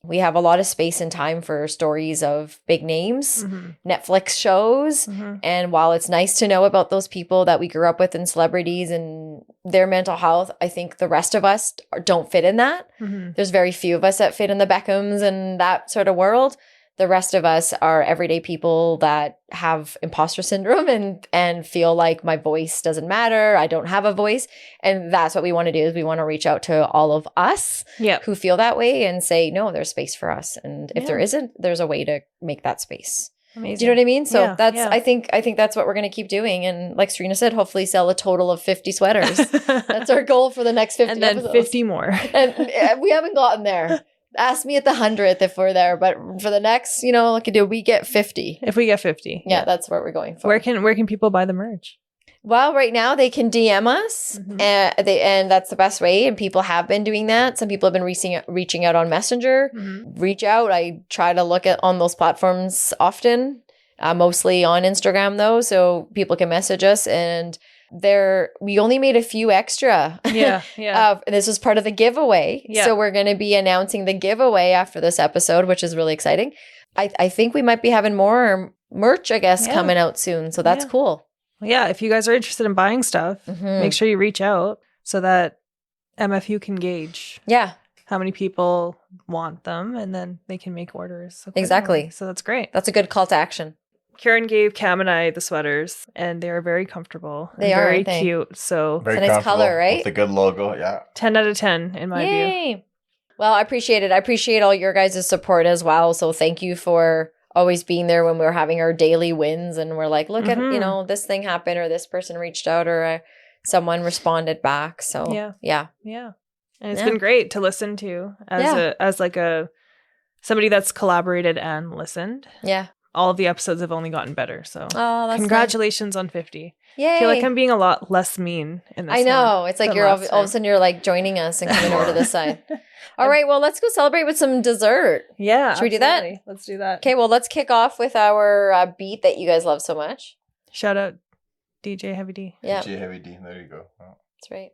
we have a lot of space and time for stories of big names, Netflix shows. And while it's nice to know about those people that we grew up with and celebrities and their mental health, I think the rest of us don't fit in that. There's very few of us that fit in the Beckhams and that sort of world. The rest of us are everyday people that have imposter syndrome and feel like my voice doesn't matter. I don't have a voice. And that's what we want to do, is we want to reach out to all of us who feel that way and say, no, there's space for us. And if there isn't, there's a way to make that space. Amazing. Do you know what I mean? So I think that's what we're going to keep doing. And like Serena said, hopefully sell a total of 50 sweaters. That's our goal for the next 50 and then episodes. 50 more. And we haven't gotten there. Ask me at the 100th if we're there, but for the next, do we get 50? If we get 50. Yeah, that's what we're going for. Where can people buy the merch? Well, right now they can DM us, and that's the best way. And people have been doing that. Some people have been reaching out on Messenger. Reach out. I try to look at on those platforms often, mostly on Instagram though, so people can message us. And we only made a few extra. This was part of the giveaway. So we're going to be announcing the giveaway after this episode, which is really exciting. I think we might be having more merch, I guess, coming out soon. So that's cool. Yeah. If you guys are interested in buying stuff, make sure you reach out so that MFU can gauge how many people want them, and then they can make orders. Exactly. So that's great. That's a good call to action. Karen gave Cam and I the sweaters, and they are very comfortable. They are very cute. So Very it's a nice color, right? With a good logo, yeah. 10 out of 10 in my view. Well, I appreciate it. I appreciate all your guys' support as well. So thank you for always being there when we're having our daily wins and we're like, look at, this thing happened, or this person reached out, or someone responded back. So yeah. And it's been great to listen to as somebody that's collaborated and listened. Yeah. All of the episodes have only gotten better. So that's congratulations on 50. Yay. I feel like I'm being a lot less mean in this I know. It's like you're all of a sudden you're like joining us and coming over to this side. All right. Well, let's go celebrate with some dessert. Yeah. Should we do that? Let's do that. Okay. Well, let's kick off with our beat that you guys love so much. Shout out DJ Heavy D. Yeah. DJ Heavy D. There you go. Oh. That's right.